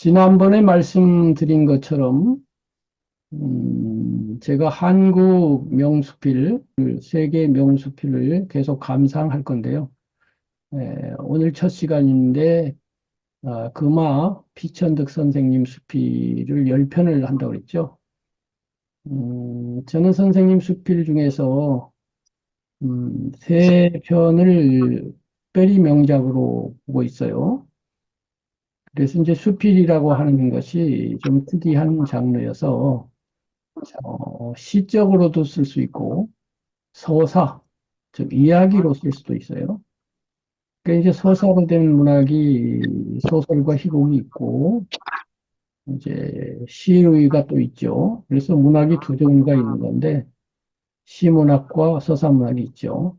지난번에 말씀드린 것처럼, 제가 한국 명수필, 세계 명수필을 계속 감상할 건데요. 오늘 첫 시간인데, 금화 피천득 선생님 수필을 10편을 한다고 그랬죠. 저는 선생님 수필 중에서, 3편을 특별히 명작으로 보고 있어요. 그래서 이제 수필이라고 하는 것이 좀 특이한 장르여서, 시적으로도 쓸 수 있고, 서사, 즉, 이야기로 쓸 수도 있어요. 그러니까 이제 서사로 된 문학이 소설과 희곡이 있고, 이제 시류가 또 있죠. 그래서 문학이 두 종류가 있는 건데, 시문학과 서사문학이 있죠.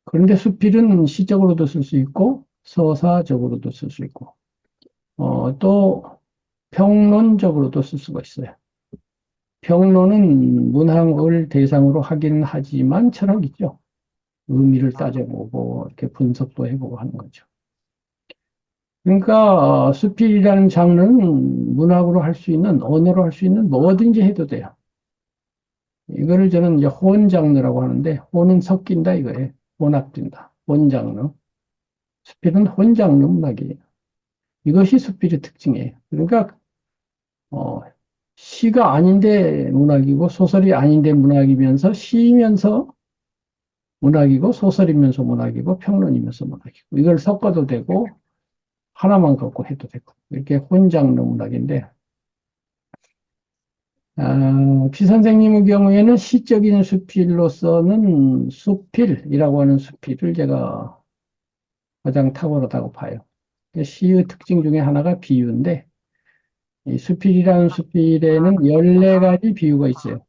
그런데 수필은 시적으로도 쓸 수 있고, 서사적으로도 쓸 수 있고, 또 평론적으로도 쓸 수가 있어요. 평론은 문학을 대상으로 하긴 하지만 철학이죠. 의미를 따져보고 이렇게 분석도 해보고 하는 거죠. 그러니까 수필이라는 장르는 문학으로 할 수 있는, 언어로 할 수 있는 뭐든지 해도 돼요. 이거를 저는 이제 혼 장르라고 하는데, 혼은 섞인다 이거예요. 혼합된다. 혼 장르. 수필은 혼 장르 문학이에요. 이것이 수필의 특징이에요. 그러니까 어, 시가 아닌데 문학이고 소설이 아닌데 문학이면서 시이면서 문학이고 소설이면서 문학이고 평론이면서 문학이고 이걸 섞어도 되고 하나만 갖고 해도 되고 이렇게 혼장르 문학인데 피 선생님의 경우에는 시적인 수필로서는 수필이라고 하는 수필을 제가 가장 탁월하다고 봐요. 시의 특징 중에 하나가 비유인데 이 수필이라는 수필에는 14가지 비유가 있어요.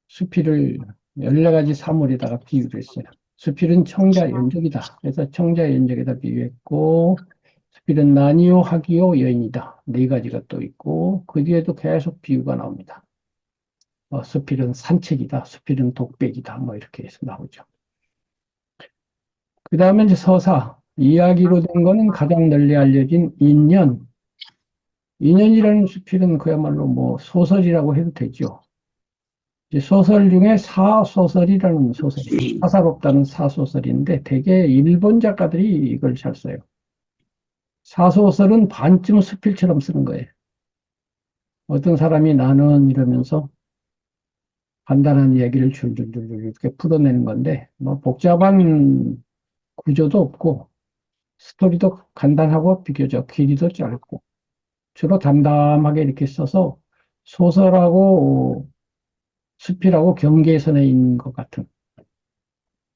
수필을 14가지 사물에다가 비유를 했어요. 수필은 청자 연적이다. 그래서 청자 연적에다 비유했고, 수필은 나니오 하기요 여인이다. 4가지가 또 있고, 그 뒤에도 계속 비유가 나옵니다. 수필은 산책이다. 수필은 독백이다. 뭐 이렇게 해서 나오죠. 그 다음에 이제 서사. 이야기로 된 거는 가장 널리 알려진 인연. 인연이라는 수필은 그야말로 뭐 소설이라고 해도 되죠. 소설 중에 사소설이라는 소설이 사사롭다는 사소설인데 대개 일본 작가들이 이걸 잘 써요. 사소설은 반쯤 수필처럼 쓰는 거예요. 어떤 사람이 나는 이러면서 간단한 이야기를 줄줄줄줄 이렇게 풀어내는 건데 뭐 복잡한 구조도 없고 스토리도 간단하고 비교적 길이도 짧고 주로 담담하게 이렇게 써서 소설하고 수필하고 경계선에 있는 것 같은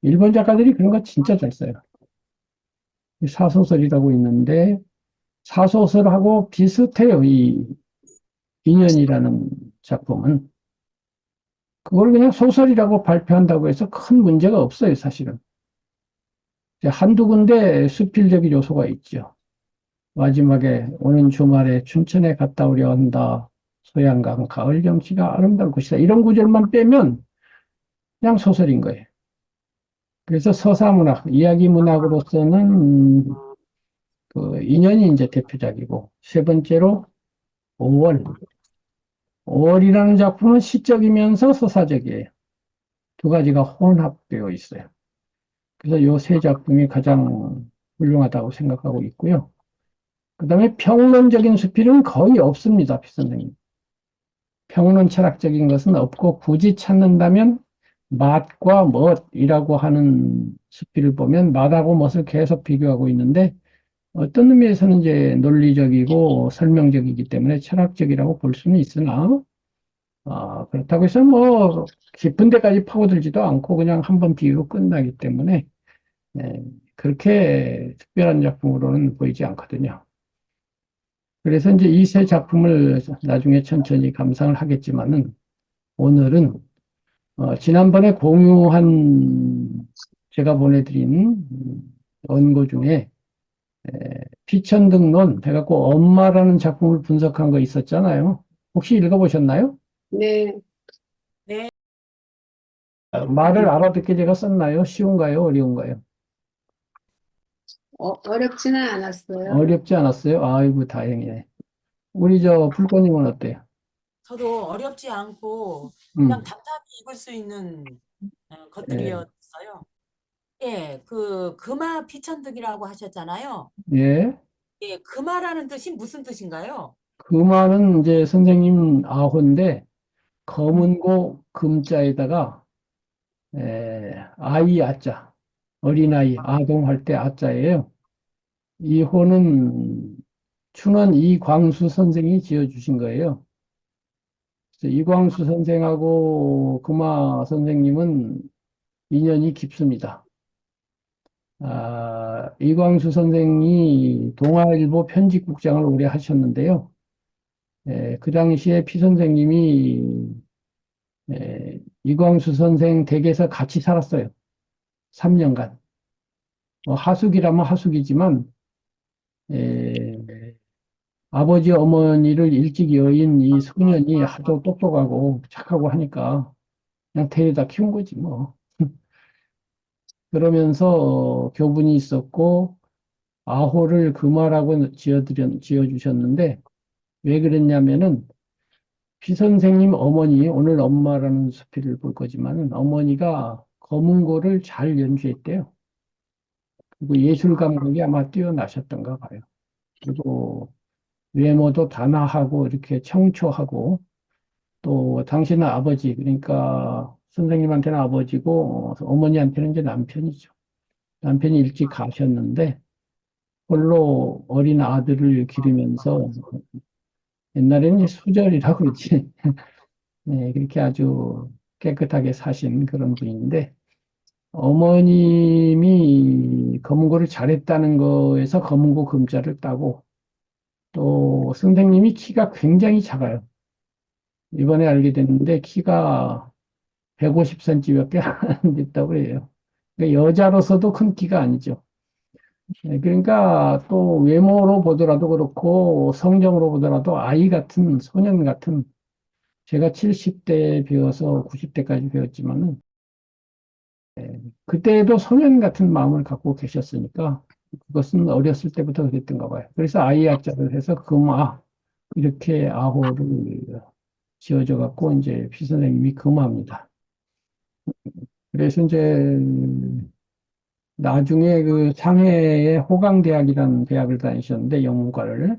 일본 작가들이 그런 거 진짜 잘 써요. 사소설이라고 있는데 사소설하고 비슷해요. 이 인연이라는 작품은. 그걸 그냥 소설이라고 발표한다고 해서 큰 문제가 없어요, 사실은. 한두 군데 수필적인 요소가 있죠. 마지막에 오는 주말에 춘천에 갔다 오려 한다. 소양강 가을 경치가 아름다울 것이다. 이런 구절만 빼면 그냥 소설인 거예요. 그래서 서사문학, 이야기문학으로서는 그 인연이 이제 대표작이고 세 번째로 5월. 5월이라는 작품은 시적이면서 서사적이에요. 두 가지가 혼합되어 있어요. 그래서 이 세 작품이 가장 훌륭하다고 생각하고 있고요. 그 다음에 평론적인 수필은 거의 없습니다, 비선생님. 평론 철학적인 것은 없고 굳이 찾는다면 맛과 멋이라고 하는 수필을 보면 맛하고 멋을 계속 비교하고 있는데 어떤 의미에서는 이제 논리적이고 설명적이기 때문에 철학적이라고 볼 수는 있으나 그렇다고 해서 뭐 깊은 데까지 파고들지도 않고 그냥 한번 비유로 끝나기 때문에 네, 그렇게 특별한 작품으로는 보이지 않거든요. 그래서 이제 이 세 작품을 나중에 천천히 감상을 하겠지만은 오늘은 지난번에 공유한 제가 보내드린 원고 중에 피천등론 해갖고 엄마라는 작품을 분석한 거 있었잖아요. 혹시 읽어보셨나요? 네, 말을 알아듣게 제가 썼나요? 쉬운가요? 어려운가요? 어렵지는 않았어요. 어렵지 않았어요? 아이고, 다행이네. 우리 저 불꽃님은 어때요? 저도 어렵지 않고 그냥 음, 답답히 읽을 수 있는 예, 것들이었어요. 예, 그 금화 피천득이라고 하셨잖아요. 예. 예, 금화라는 뜻이 무슨 뜻인가요? 금화는 이제 선생님 아호인데, 검은 고 금자에다가, 아이 아자, 어린아이, 아동할 때 아자예요. 이 호는 춘원 이광수 선생이 지어주신 거예요. 그래서 이광수 선생하고 금화 선생님은 인연이 깊습니다. 이광수 선생이 동아일보 편집국장을 오래 하셨는데요. 그 당시에 피 선생님이 이광수 선생 댁에서 같이 살았어요. 3년간. 뭐 하숙이라면 하숙이지만 에, 아버지 어머니를 일찍 여인 이 소년이 하도 똑똑하고 착하고 하니까 그냥 데려다 키운 거지 뭐. 그러면서 교분이 있었고 아호를 금화라고 지어주셨는데 왜 그랬냐면은 피 선생님 어머니 오늘 엄마라는 수필을 볼 거지만은 어머니가 검은고를 잘 연주했대요. 그리고 예술 감각이 아마 뛰어나셨던가 봐요. 그리고 외모도 단아하고 이렇게 청초하고 또 당신은 아버지 그러니까 선생님한테는 아버지고 어머니한테는 이제 남편이죠. 남편이 일찍 가셨는데 홀로 어린 아들을 기르면서 옛날에는 이제 수절이라고 그러지. 네, 그렇게 아주 깨끗하게 사신 그런 분인데 어머님이 검은고를 잘했다는 거에서 검은고 금자를 따고 또 선생님이 키가 굉장히 작아요. 이번에 알게 됐는데 키가 150cm밖에 안 됐다고 해요. 그러니까 여자로서도 큰 키가 아니죠. 네, 그러니까 또 외모로 보더라도 그렇고 성정으로 보더라도 아이 같은 소년 같은 제가 70대 배워서 90대까지 배웠지만은 그때도 소년 같은 마음을 갖고 계셨으니까 그것은 어렸을 때부터 그랬던가 봐요. 그래서 아이 약자를 해서 금아 이렇게 아호를 지어줘 갖고 이제 피 선생님이 금화입니다. 그래서 이제 나중에 그 상해의 호강대학이라는 대학을 다니셨는데 영문과를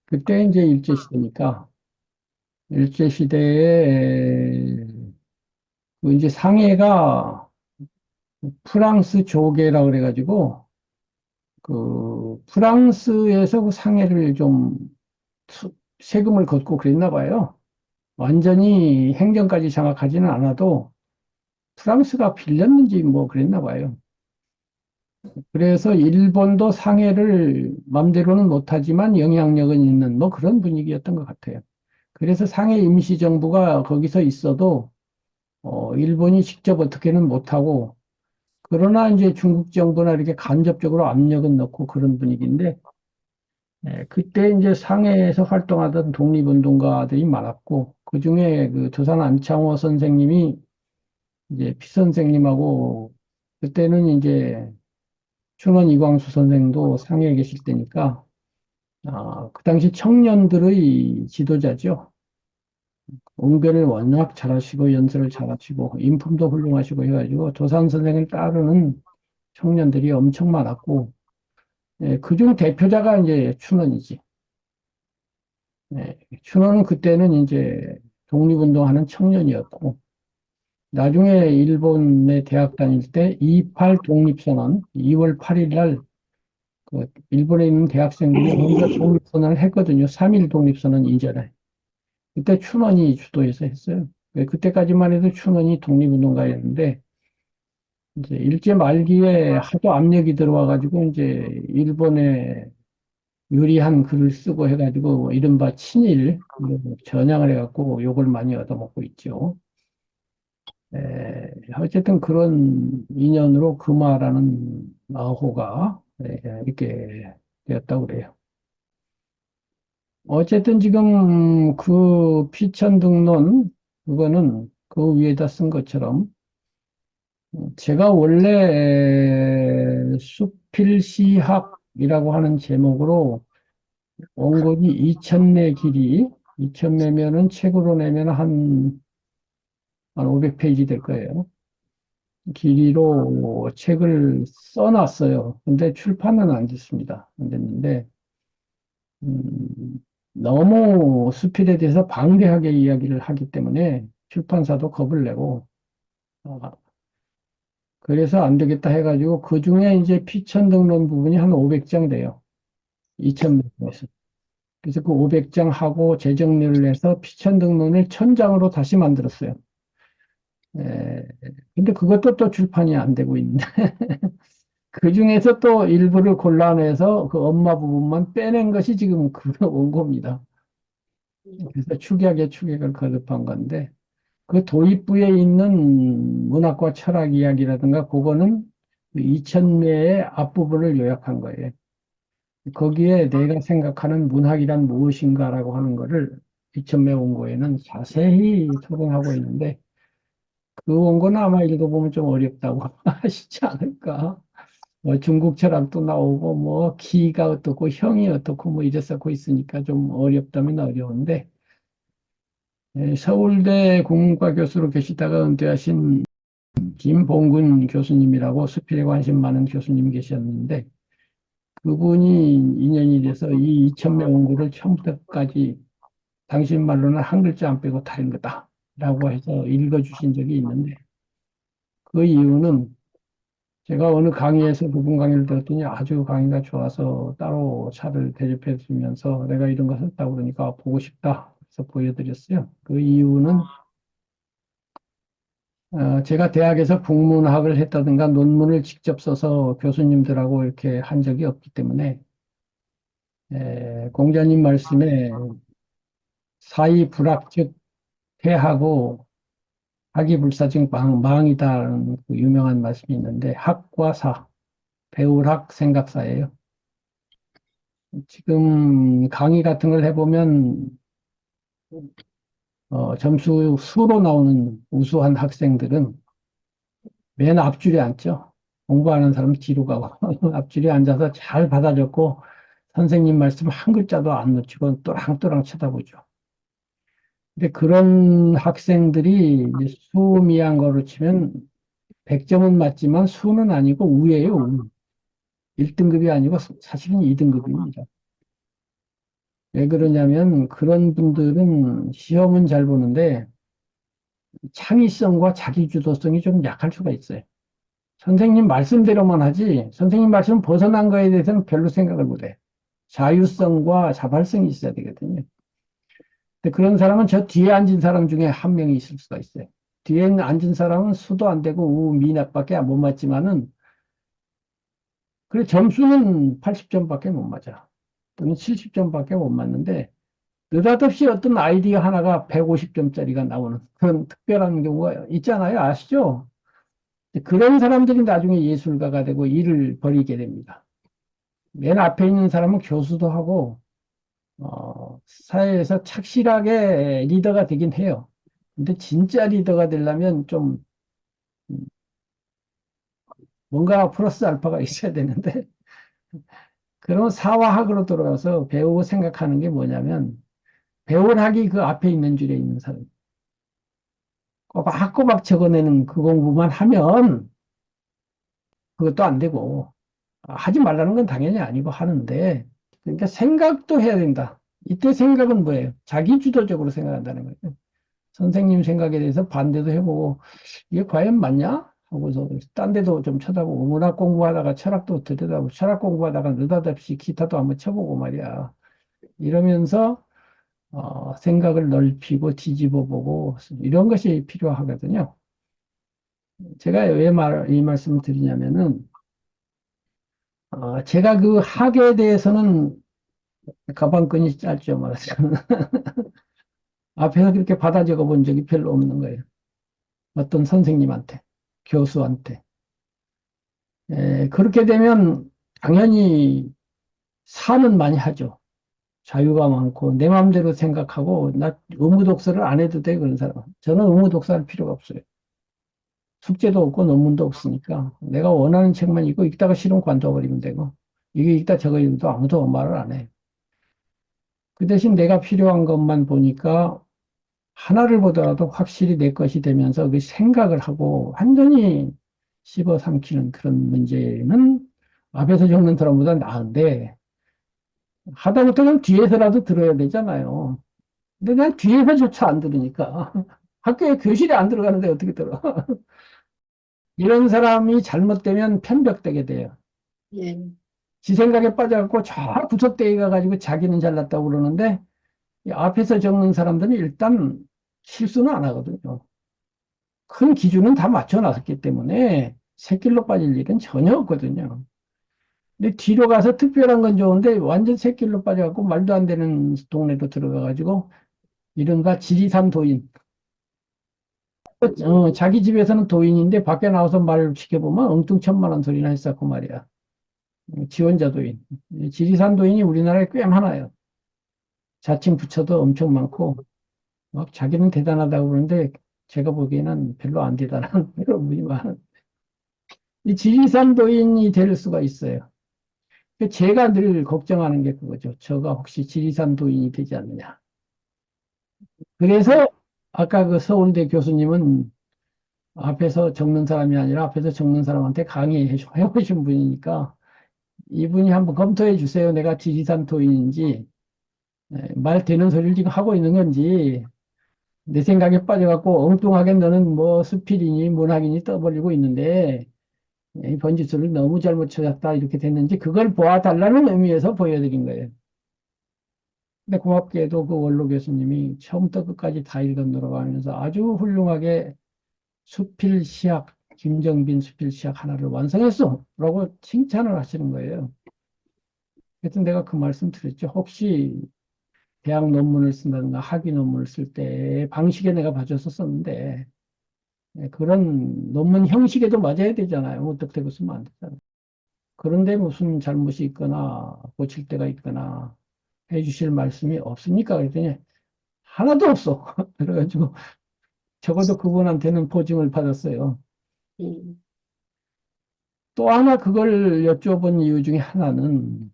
그때 이제 일제시대니까 일제시대에 그 이제 상해가 프랑스 조개라 그래가지고 그 프랑스에서 그 상해를 좀 세금을 걷고 그랬나 봐요. 완전히 행정까지 장악하지는 않아도 프랑스가 빌렸는지 뭐 그랬나 봐요. 그래서 일본도 상해를 맘대로는 못하지만 영향력은 있는 뭐 그런 분위기였던 것 같아요. 그래서 상해 임시정부가 거기서 있어도 일본이 직접 어떻게는 못하고 그러나 이제 중국 정부나 이렇게 간접적으로 압력은 넣고 그런 분위기인데 그때 이제 상해에서 활동하던 독립운동가들이 많았고 그중에 그 조선 안창호 선생님이 이제 피 선생님하고 그때는 이제 춘원 이광수 선생도 상해에 계실 때니까 그 당시 청년들의 지도자죠. 웅변을 워낙 잘하시고 연설을 잘하시고 인품도 훌륭하시고 해가지고 조산 선생을 따르는 청년들이 엄청 많았고 그중 대표자가 이제 춘원이지. 춘원은 그때는 이제 독립운동하는 청년이었고 나중에 일본에 대학 다닐 때 28 독립선언 2월 8일 날 그 일본에 있는 대학생들이 먼저 독립선언을 했거든요. 3일 독립선언 이전에. 그때 춘원이 주도해서 했어요. 그때까지만 해도 춘원이 독립운동가였는데 이제 일제 말기에 하도 압력이 들어와가지고 이제 일본에 유리한 글을 쓰고 해가지고 뭐 이른바 친일 전향을 해갖고 욕을 많이 얻어먹고 있죠. 어쨌든 그런 인연으로 금화라는 아호가 이렇게 되었다고 그래요. 어쨌든 지금 그 피천등론 그거는 그 위에다 쓴 것처럼 제가 원래 수필시학이라고 하는 제목으로 원고지 2,000매 길이, 2,000매면은 책으로 내면 한 500페이지 될 거예요. 길이로 책을 써놨어요. 근데 출판은 안 됐습니다. 안 됐는데, 너무 수필에 대해서 방대하게 이야기를 하기 때문에 출판사도 겁을 내고, 아, 그래서 안 되겠다 해가지고 그 중에 이제 피천등론 부분이 한 500장 돼요. 2,000명에서. 그래서 그 500장 하고 재정리를 해서 피천등론을 1,000장으로 다시 만들었어요. 근데 그것도 또 출판이 안 되고 있는데. 그 중에서 또 일부를 골라내서 그 엄마 부분만 빼낸 것이 지금 그 원고입니다. 그래서 축약에 거듭한 건데, 그 도입부에 있는 문학과 철학 이야기라든가, 그거는 2,000매의 앞부분을 요약한 거예요. 거기에 내가 생각하는 문학이란 무엇인가라고 하는 거를 2,000매 원고에는 자세히 토론하고 있는데, 그 원고는 아마 읽어보면 좀 어렵다고 하시지 않을까. 뭐 중국 철학도 나오고 뭐 기가 어떻고 형이 어떻고 뭐 이랬었고 있으니까 좀 어렵다면 어려운데 서울대 국문과 교수로 계시다가 은퇴하신 김봉근 교수님이라고 수필에 관심 많은 교수님이 계셨는데 그분이 인연이 돼서 이 2,000매 원고를 처음부터까지 당신 말로는 한 글자 안 빼고 다 읽었다라고 해서 읽어주신 적이 있는데 그 이유는 제가 어느 강의에서 부분 강의를 들었더니 아주 강의가 좋아서 따로 차를 대접해 주면서 내가 이런 거 썼다고 그러니까 보고 싶다. 그래서 보여드렸어요. 그 이유는 제가 대학에서 국문학을 했다든가 논문을 직접 써서 교수님들하고 이렇게 한 적이 없기 때문에 공자님 말씀에 사이 불학 즉 태하고 학이불사 즉 망이다라는 그 유명한 말씀이 있는데 학과 사, 배울학 생각사예요. 지금 강의 같은 걸 해보면 점수 수로 나오는 우수한 학생들은 맨 앞줄에 앉죠. 공부하는 사람은 뒤로 가고 앞줄에 앉아서 잘 받아 적고 선생님 말씀 한 글자도 안 놓치고 또랑또랑 쳐다보죠. 근데 그런 학생들이 이제 수미한 거로 치면 100점은 맞지만 수는 아니고 우예요. 우. 1등급이 아니고 사실은 2등급입니다. 왜 그러냐면 그런 분들은 시험은 잘 보는데 창의성과 자기주도성이 좀 약할 수가 있어요. 선생님 말씀대로만 하지 선생님 말씀 벗어난 거에 대해서는 별로 생각을 못해. 자유성과 자발성이 있어야 되거든요. 근데 그런 사람은 저 뒤에 앉은 사람 중에 한 명이 있을 수가 있어요. 뒤에 앉은 사람은 수도 안 되고 우, 미낙밖에 못 맞지만은 그래 점수는 80점밖에 못 맞아. 또는 70점밖에 못 맞는데 느닷없이 어떤 아이디어 하나가 150점짜리가 나오는 그런 특별한 경우가 있잖아요. 아시죠? 그런 사람들이 나중에 예술가가 되고 일을 벌이게 됩니다. 맨 앞에 있는 사람은 교수도 하고, 사회에서 착실하게 리더가 되긴 해요. 근데 진짜 리더가 되려면 좀 뭔가 플러스 알파가 있어야 되는데, 그런 사화학으로 돌아가서 배우고 생각하는 게 뭐냐면, 배울 학이 그 앞에 있는 줄에 있는 사람. 꼬박꼬박 적어내는 그 공부만 하면 그것도 안 되고, 하지 말라는 건 당연히 아니고 하는데, 그러니까 생각도 해야 된다. 이때 생각은 뭐예요? 자기 주도적으로 생각한다는 거예요. 선생님 생각에 대해서 반대도 해보고, 이게 과연 맞냐? 하고서, 딴 데도 좀 쳐다보고, 문학 공부하다가 철학도 들여다보고, 철학 공부하다가 느닷없이 기타도 한번 쳐보고 말이야. 이러면서, 생각을 넓히고 뒤집어 보고, 이런 것이 필요하거든요. 제가 왜 이 말씀을 드리냐면은, 제가 그 학에 대해서는 가방끈이 짧죠, 말하자면. 앞에서 그렇게 받아 적어 본 적이 별로 없는 거예요. 어떤 선생님한테, 교수한테. 그렇게 되면 당연히 사는 많이 하죠. 자유가 많고, 내 마음대로 생각하고, 나 의무 독서를 안 해도 돼, 그런 사람은. 저는 의무 독서할 필요가 없어요. 숙제도 없고 논문도 없으니까 내가 원하는 책만 읽고 읽다가 싫으면 관둬버리면 되고 이게 읽다 저거 읽어도 아무도 말을 안 해. 그 대신 내가 필요한 것만 보니까 하나를 보더라도 확실히 내 것이 되면서 그 생각을 하고 완전히 씹어 삼키는 그런 문제는 앞에서 적는 사람보다 나은데 하다못해 그냥 뒤에서라도 들어야 되잖아요. 근데 난 뒤에서조차 안 들으니까 학교에 교실에 안 들어가는데 어떻게 들어? 이런 사람이 잘못되면 편벽되게 돼요. 예. 지 생각에 빠져갖고 저 구석대에 가가지고 자기는 잘났다고 그러는데 이 앞에서 적는 사람들은 일단 실수는 안 하거든요. 큰 기준은 다 맞춰놨기 때문에 새길로 빠질 일은 전혀 없거든요. 근데 뒤로 가서 특별한 건 좋은데 완전 새길로 빠져갖고 말도 안 되는 동네로 들어가가지고 이른바 지리산 도인. 자기 집에서는 도인인데 밖에 나와서 말 지켜보면 엉뚱천만한 소리나 했었고 말이야. 지원자 도인. 지리산 도인이 우리나라에 꽤 많아요. 자칭 부처도 엄청 많고 막 자기는 대단하다고 그러는데 제가 보기에는 별로 안 대단한 그런 분이 많은. 이 지리산 도인이 될 수가 있어요. 제가 늘 걱정하는 게 그거죠. 저가 혹시 지리산 도인이 되지 않느냐. 그래서 아까 그 서울대 교수님은 앞에서 적는 사람이 아니라 앞에서 적는 사람한테 강의해 보신 분이니까 이분이 한번 검토해 주세요. 내가 지리산 도인인지 말 되는 소리를 지금 하고 있는 건지 내 생각에 빠져갖고 엉뚱하게 너는 뭐 수필이니 문학이니 떠벌리고 있는데 이 번지수를 너무 잘못 찾았다 이렇게 됐는지 그걸 보아달라는 의미에서 보여드린 거예요. 근데 고맙게도 그 원로 교수님이 처음부터 끝까지 다 읽어내려고 하면서 아주 훌륭하게 수필 시학, 김정빈 수필 시학 하나를 완성했어! 라고 칭찬을 하시는 거예요. 그래서 내가 그 말씀 드렸죠. 혹시 대학 논문을 쓴다든가 학위 논문을 쓸 때 방식에 내가 봐줘서 썼는데 그런 논문 형식에도 맞아야 되잖아요. 무턱대고 쓰면 안 되잖아요. 그런데 무슨 잘못이 있거나 고칠 때가 있거나 해주실 말씀이 없습니까? 그랬더니 하나도 없어. 그래가지고 적어도 그분한테는 보증을 받았어요. 음. 또 하나 그걸 여쭤본 이유 중에 하나는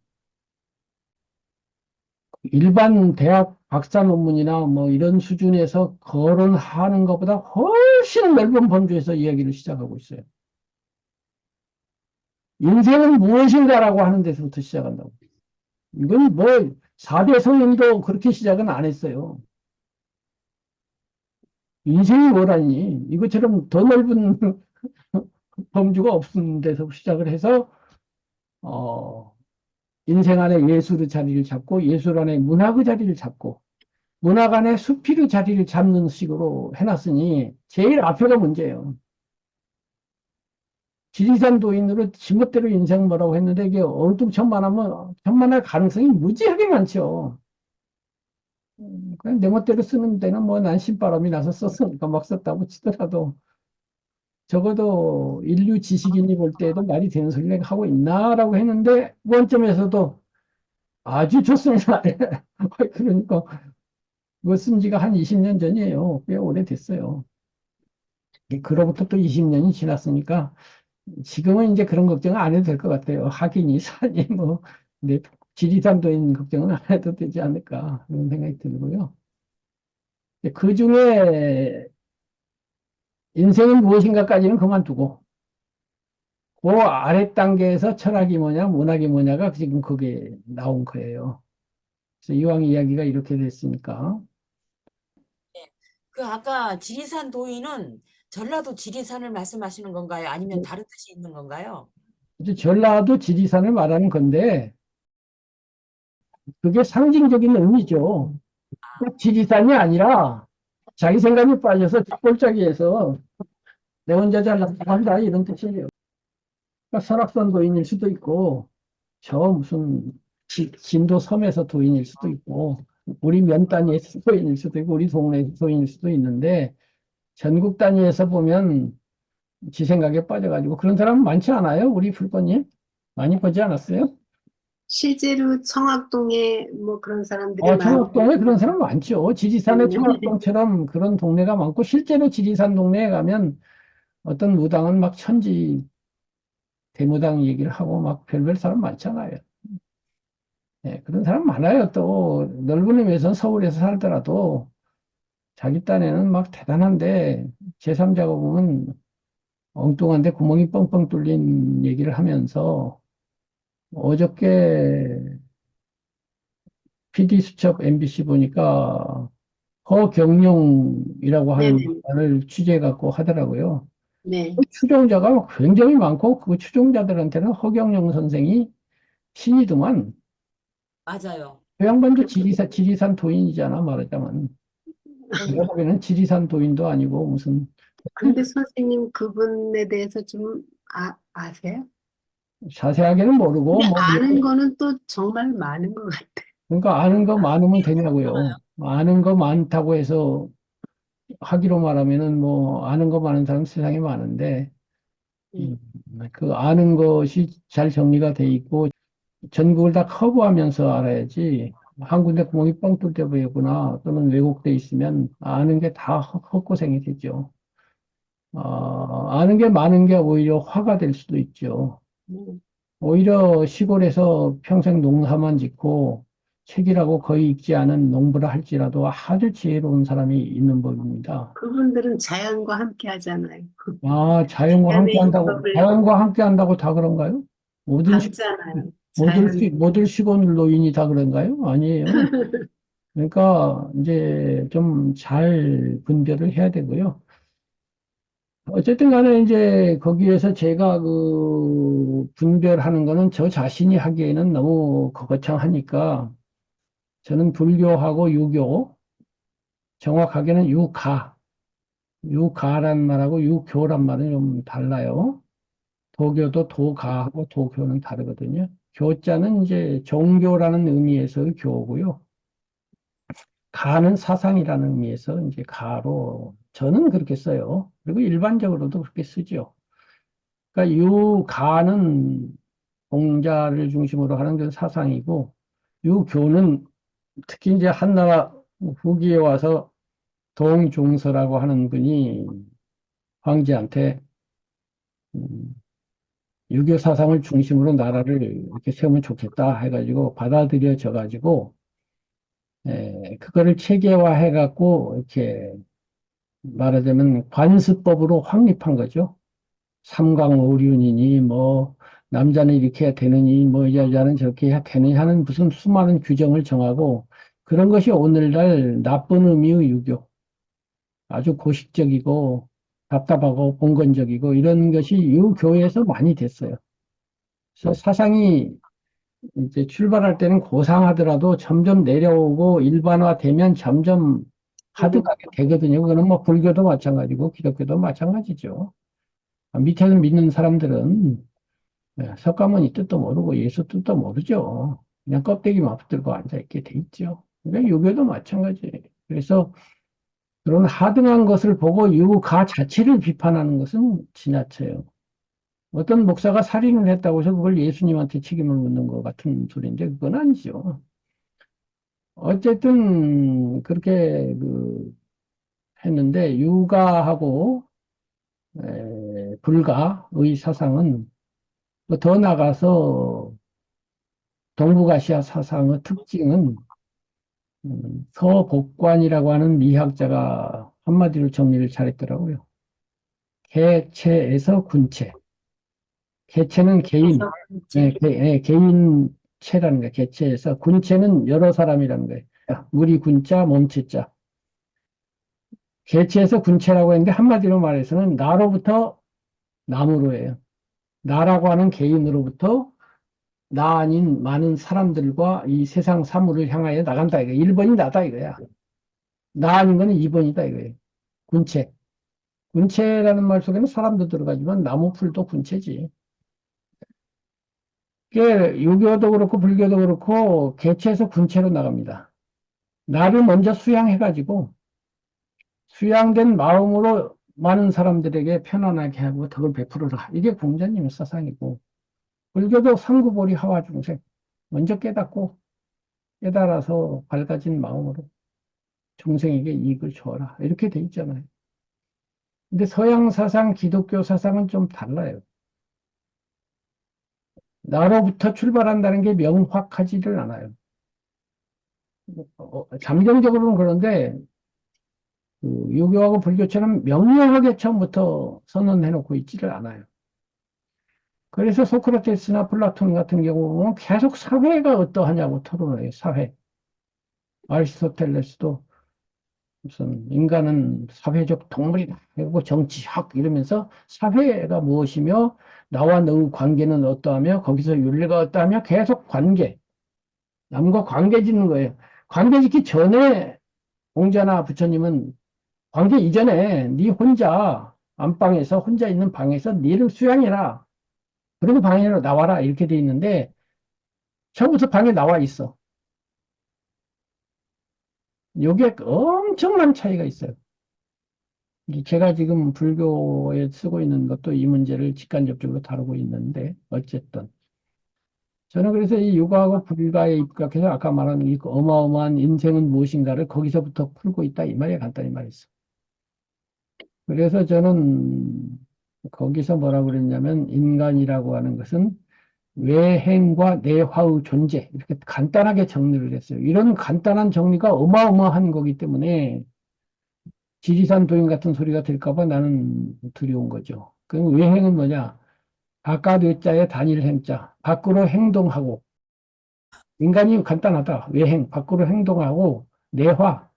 일반 대학 박사 논문이나 뭐 이런 수준에서 거론하는 것보다 훨씬 넓은 범주에서 이야기를 시작하고 있어요. 인생은 무엇인가라고 하는 데서부터 시작한다고. 이건 뭐 4대 성인도 그렇게 시작은 안 했어요. 인생이 뭐라니? 이것처럼 더 넓은 범주가 없는 데서 시작을 해서 인생 안에 예술의 자리를 잡고 예술 안에 문학의 자리를 잡고 문학 안에 수필의 자리를 잡는 식으로 해놨으니 제일 앞에가 문제예요. 지리산 도인으로 지멋대로 인생 뭐라고 했는데 이게 엉뚱천만하면 천만할 가능성이 무지하게 많죠. 그냥 내 멋대로 쓰는 데는 뭐 난 신바람이 나서 썼으니까 막 썼다고 치더라도 적어도 인류 지식인이 볼 때에도 말이 되는 소리를 내가 하고 있나라고 했는데 원점에서도 아주 좋습니다. 그러니까 그거 쓴 지가 한 20년 전이에요. 꽤 오래됐어요. 그로부터 또 20년이 지났으니까 지금은 이제 그런 걱정은 안 해도 될 것 같아요. 학인이 사니 뭐 내 지리산도인 걱정은 안 해도 되지 않을까 그런 생각이 들고요. 그 중에 인생은 무엇인가까지는 그만두고 그 아래 단계에서 철학이 뭐냐 문학이 뭐냐가 지금 그게 나온 거예요. 그래서 이왕 이야기가 이렇게 됐으니까 그 아까 지리산 도인은 전라도 지리산을 말씀하시는 건가요? 아니면 다른 뜻이 있는 건가요? 이제 전라도 지리산을 말하는 건데 그게 상징적인 의미죠. 꼭 지리산이 아니라 자기 생각에 빠져서 뒷골짜기에서 내 혼자 잘났다고 한다 이런 뜻이에요. 그러니까 설악산 도인일 수도 있고 저 무슨 진도 섬에서 도인일 수도 있고 우리 면 단위에서 도인일 수도 있고 우리 동네에서 도인일 수도 있는데 전국 단위에서 보면 지 생각에 빠져가지고 그런 사람 많지 않아요? 우리 불꽃님? 많이 보지 않았어요? 실제로 청학동에 뭐 그런 사람들이 청학동에 그런 사람 많죠. 지리산에 네. 청학동처럼 그런 동네가 많고 실제로 지리산 동네에 가면 어떤 무당은 막 천지 대무당 얘기를 하고 막 별별 사람 많잖아요. 예, 그런 사람 많아요. 또 넓은 의미에서 서울에서 살더라도 자기 딴에는 막 대단한데 제3자가 보면 엉뚱한데 구멍이 뻥뻥 뚫린 얘기를 하면서 어저께 PD수첩 MBC 보니까 허경영이라고 하는 네네. 말을 취재해 갖고 하더라고요. 네. 그 추종자가 굉장히 많고 그 추종자들한테는 허경영 선생이 신이더만 맞아요. 그 양반도 지리산 도인이잖아 말하자면 내가 그러니까. 보기에는 지리산 도인도 아니고 무슨 근데 선생님 그분에 대해서 좀 아세요? 자세하게는 모르고 근데 뭐 아는 거는 또 정말 많은 것 같아요. 그러니까 아는 거 많으면 되냐고요. 아는 거 많다고 해서 하기로 말하면은 뭐 아는 거 많은 사람 세상에 많은데 예. 그 아는 것이 잘 정리가 돼 있고 전국을 다 커버하면서 알아야지 한 군데 구멍이 뻥 뚫려 보이거나 또는 왜곡돼 있으면 아는 게 다 헛고생이 되죠. 아는 게 많은 게 오히려 화가 될 수도 있죠. 음. 오히려 시골에서 평생 농사만 짓고 책이라고 거의 읽지 않은 농부라 할지라도 아주 지혜로운 사람이 있는 법입니다. 그분들은 자연과 함께 하잖아요. 자연과 함께 자연의 한다고, 이법을 자연과 함께 한다고 다 그런가요? 모든 시, 닮잖아요. 자연. 모든 시골 노인이 다 그런가요? 아니에요. 그러니까 이제 좀 잘 분별을 해야 되고요. 어쨌든 간에 이제 거기에서 제가 그 분별하는 거는 저 자신이 하기에는 너무 거창하니까 저는 불교하고 유교, 정확하게는 유가란 말하고 유교란 말은 좀 달라요. 도교도 도가하고 도교는 다르거든요. 교자는 이제 종교라는 의미에서의 교고요. 가는 사상이라는 의미에서 이제 가로 저는 그렇게 써요. 그리고 일반적으로도 그렇게 쓰죠. 그러니까 유가는 공자를 중심으로 하는 그 사상이고 유교는 특히 이제 한나라 후기에 와서 동중서라고 하는 분이 황제한테 음, 유교 사상을 중심으로 나라를 이렇게 세우면 좋겠다 해가지고 받아들여져 가지고 그거를 체계화해 갖고 이렇게 말하자면 관습법으로 확립한 거죠. 삼강오륜이니 뭐 남자는 이렇게 해야 되느니 뭐 여자는 저렇게 해야 되느니 하는 무슨 수많은 규정을 정하고 그런 것이 오늘날 나쁜 의미의 유교 아주 고식적이고 답답하고 봉건적이고 이런 것이 유교에서 많이 됐어요. 그래서 사상이 이제 출발할 때는 고상하더라도 점점 내려오고 일반화되면 점점 하드하게 되거든요. 그거는 뭐 불교도 마찬가지고 기독교도 마찬가지죠. 밑에서 믿는 사람들은 석가모니 뜻도 모르고 예수 뜻도 모르죠. 그냥 껍데기만 붙들고 앉아있게 돼 있죠. 그러니까 유교도 마찬가지예요. 그래서 그런 하등한 것을 보고 유가 자체를 비판하는 것은 지나쳐요. 어떤 목사가 살인을 했다고 해서 그걸 예수님한테 책임을 묻는 것 같은 소리인데 그건 아니죠. 어쨌든 그렇게 했는데 유가하고 불가의 사상은 더 나가서 동북아시아 사상의 특징은 서복관이라고 하는 미학자가 한마디로 정리를 잘했더라고요. 개체에서 군체. 개체는 개인, 그래서 이제 개인체라는 거예요. 개체에서 군체는 여러 사람이라는 거예요. 우리 군자, 몸체자. 개체에서 군체라고 했는데 한마디로 말해서는 나로부터 남으로예요. 나라고 하는 개인으로부터 나 아닌 많은 사람들과 이 세상 사물을 향하여 나간다 이거야. 1번이 나다 이거야. 나 아닌 거는 2번이다 이거예요. 군체. 군체라는 말 속에는 사람도 들어가지만 나무 풀도 군체지. 그게 유교도 그렇고 불교도 그렇고 개체에서 군체로 나갑니다. 나를 먼저 수양해가지고 수양된 마음으로 많은 사람들에게 편안하게 하고 덕을 베풀어라. 이게 공자님의 사상이고 불교도 상구보리 하와중생. 먼저 깨닫고 깨달아서 밝아진 마음으로 중생에게 이익을 주어라. 이렇게 돼 있잖아요. 근데 서양 사상, 기독교 사상은 좀 달라요. 나로부터 출발한다는 게 명확하지를 않아요. 잠정적으로는 그런데 그 유교하고 불교처럼 명료하게 처음부터 선언해놓고 있지를 않아요. 그래서 소크라테스나 플라톤 같은 경우는 계속 사회가 어떠하냐고 토론을 해요. 사회. 아리스토텔레스도 무슨 인간은 사회적 동물이다. 그리고 정치학 이러면서 사회가 무엇이며 나와 너의 관계는 어떠하며 거기서 윤리가 어떠하며 계속 관계, 남과 관계 짓는 거예요. 관계 짓기 전에 공자나 부처님은 관계 이전에 네 혼자 안방에서 혼자 있는 방에서 니를 수양해라. 그리고 방에로 나와라 이렇게 돼 있는데 처음부터 방에 나와 있어. 요게 엄청난 차이가 있어요. 제가 지금 불교에 쓰고 있는 것도 이 문제를 직간접적으로 다루고 있는데 어쨌든 저는 그래서 이 육아하고 불가에 입각해서 아까 말한 이 어마어마한 인생은 무엇인가를 거기서부터 풀고 있다 이 말이야 간단히 말했어. 그래서 저는 거기서 뭐라고 그랬냐면 인간이라고 하는 것은 외행과 내화의 존재 이렇게 간단하게 정리를 했어요. 이런 간단한 정리가 어마어마한 거기 때문에 지리산 도인 같은 소리가 될까 봐 나는 두려운 거죠. 그 외행은 뭐냐? 바깥 외자에 단일 행자, 밖으로 행동하고 인간이 간단하다. 외행, 밖으로 행동하고 내화,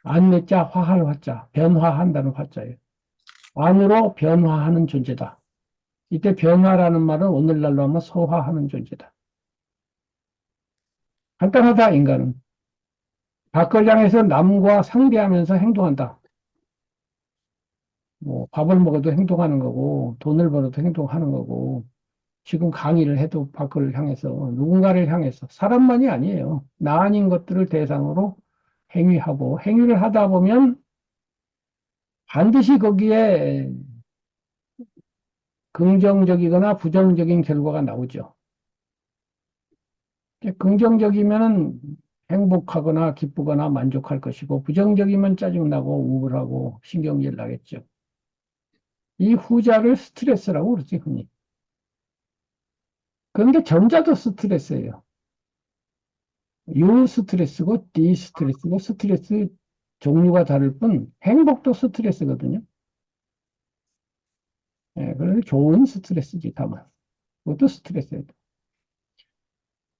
안내자, 화할 화자, 변화한다는 화자예요. 안으로 변화하는 존재다. 이때 변화라는 말은 오늘날로 하면 소화하는 존재다. 간단하다, 인간은. 밖을 향해서 남과 상대하면서 행동한다. 뭐, 밥을 먹어도 행동하는 거고, 돈을 벌어도 행동하는 거고, 지금 강의를 해도 밖을 향해서, 누군가를 향해서, 사람만이 아니에요. 나 아닌 것들을 대상으로 행위하고, 행위를 하다 보면 반드시 거기에 긍정적이거나 부정적인 결과가 나오죠. 긍정적이면은 행복하거나 기쁘거나 만족할 것이고, 부정적이면 짜증나고 우울하고 신경질 나겠죠. 이 후자를 스트레스라고 그러지, 흔히. 그런데 전자도 스트레스예요. 유 스트레스고, 디 스트레스고, 스트레스 종류가 다를 뿐, 행복도 스트레스거든요. 예, 그래서 좋은 스트레스지, 다만. 그것도 스트레스예요.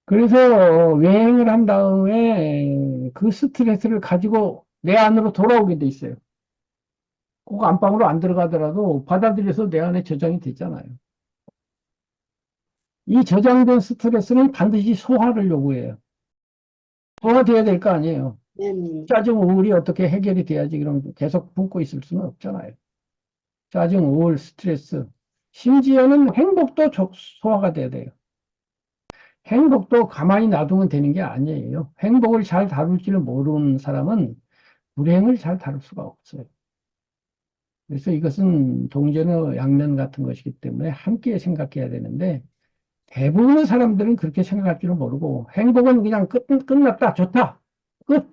그래서 여행을 한 다음에 그 스트레스를 가지고 내 안으로 돌아오게 돼 있어요. 꼭 안방으로 안 들어가더라도 받아들여서 내 안에 저장이 됐잖아요. 이 저장된 스트레스는 반드시 소화를 요구해요. 소화돼야 될 거 아니에요. 네. 짜증, 우울이 어떻게 해결이 돼야지 그럼 계속 붓고 있을 수는 없잖아요. 짜증, 우울, 스트레스. 심지어는 행복도 소화가 돼야 돼요. 행복도 가만히 놔두면 되는 게 아니에요. 행복을 잘 다룰 줄 모르는 사람은 불행을 잘 다룰 수가 없어요. 그래서 이것은 동전의 양면 같은 것이기 때문에 함께 생각해야 되는데 대부분의 사람들은 그렇게 생각할 줄은 모르고 행복은 그냥 끝났다, 좋다, 끝.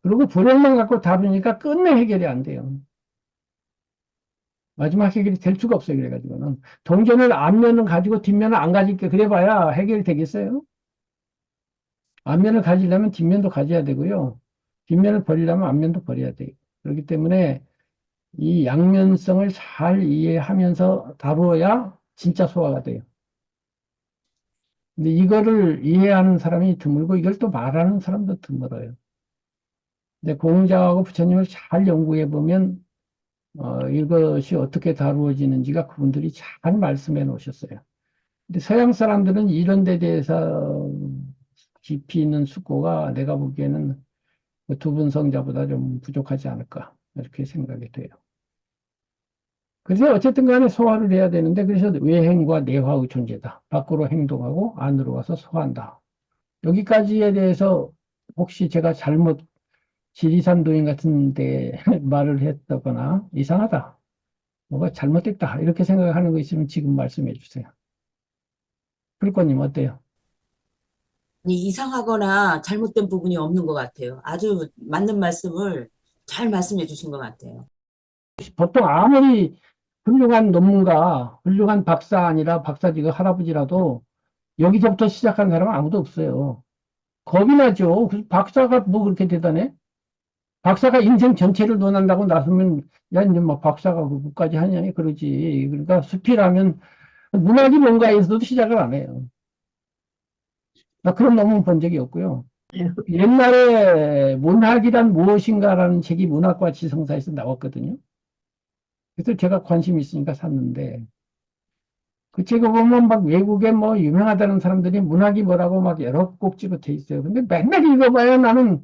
그리고 불행만 갖고 다루니까 끝내 해결이 안 돼요. 마지막 해결이 될 수가 없어요. 그래가지고는 동전을 앞면을 가지고 뒷면을 안 가질게 그래봐야 해결이 되겠어요. 앞면을 가지려면 뒷면도 가져야 되고요. 뒷면을 버리려면 앞면도 버려야 돼요. 그렇기 때문에 이 양면성을 잘 이해하면서 다루어야 진짜 소화가 돼요. 근데 이거를 이해하는 사람이 드물고 이걸 또 말하는 사람도 드물어요. 근데 공자하고 부처님을 잘 연구해 보면 이것이 어떻게 다루어지는지가 그분들이 잘 말씀해 놓으셨어요. 근데 서양 사람들은 이런 데 대해서 깊이 있는 숙고가 내가 보기에는 그 두 분 성자보다 좀 부족하지 않을까 이렇게 생각이 돼요. 그래서 어쨌든 간에 소화를 해야 되는데 그래서 외행과 내화의 존재다. 밖으로 행동하고 안으로 와서 소화한다. 여기까지에 대해서 혹시 제가 잘못 지리산도인 같은 데 말을 했다거나 이상하다. 뭐가 잘못됐다. 이렇게 생각하는 거 있으면 지금 말씀해 주세요. 불꽃님 어때요? 이상하거나 잘못된 부분이 없는 것 같아요. 아주 맞는 말씀을 잘 말씀해 주신 것 같아요. 보통 아무리 훌륭한 논문가, 훌륭한 박사 아니라 박사직 할아버지라도 여기서부터 시작한 사람은 아무도 없어요. 겁이 나죠. 그 박사가 뭐 그렇게 대단해? 박사가 인생 전체를 논한다고 나서면, 야, 이제 뭐 박사가 그거까지 하냐, 그러지. 그러니까 수필하면 문학이 뭔가에서도 시작을 안 해요. 나 그런 논문 본 적이 없고요. 옛날에 문학이란 무엇인가라는 책이 문학과 지성사에서 나왔거든요. 그래서 제가 관심이 있으니까 샀는데, 그 책을 보면 막 외국에 뭐 유명하다는 사람들이 문학이 뭐라고 막 여러 꼭지로 돼 있어요. 근데 맨날 읽어봐야 나는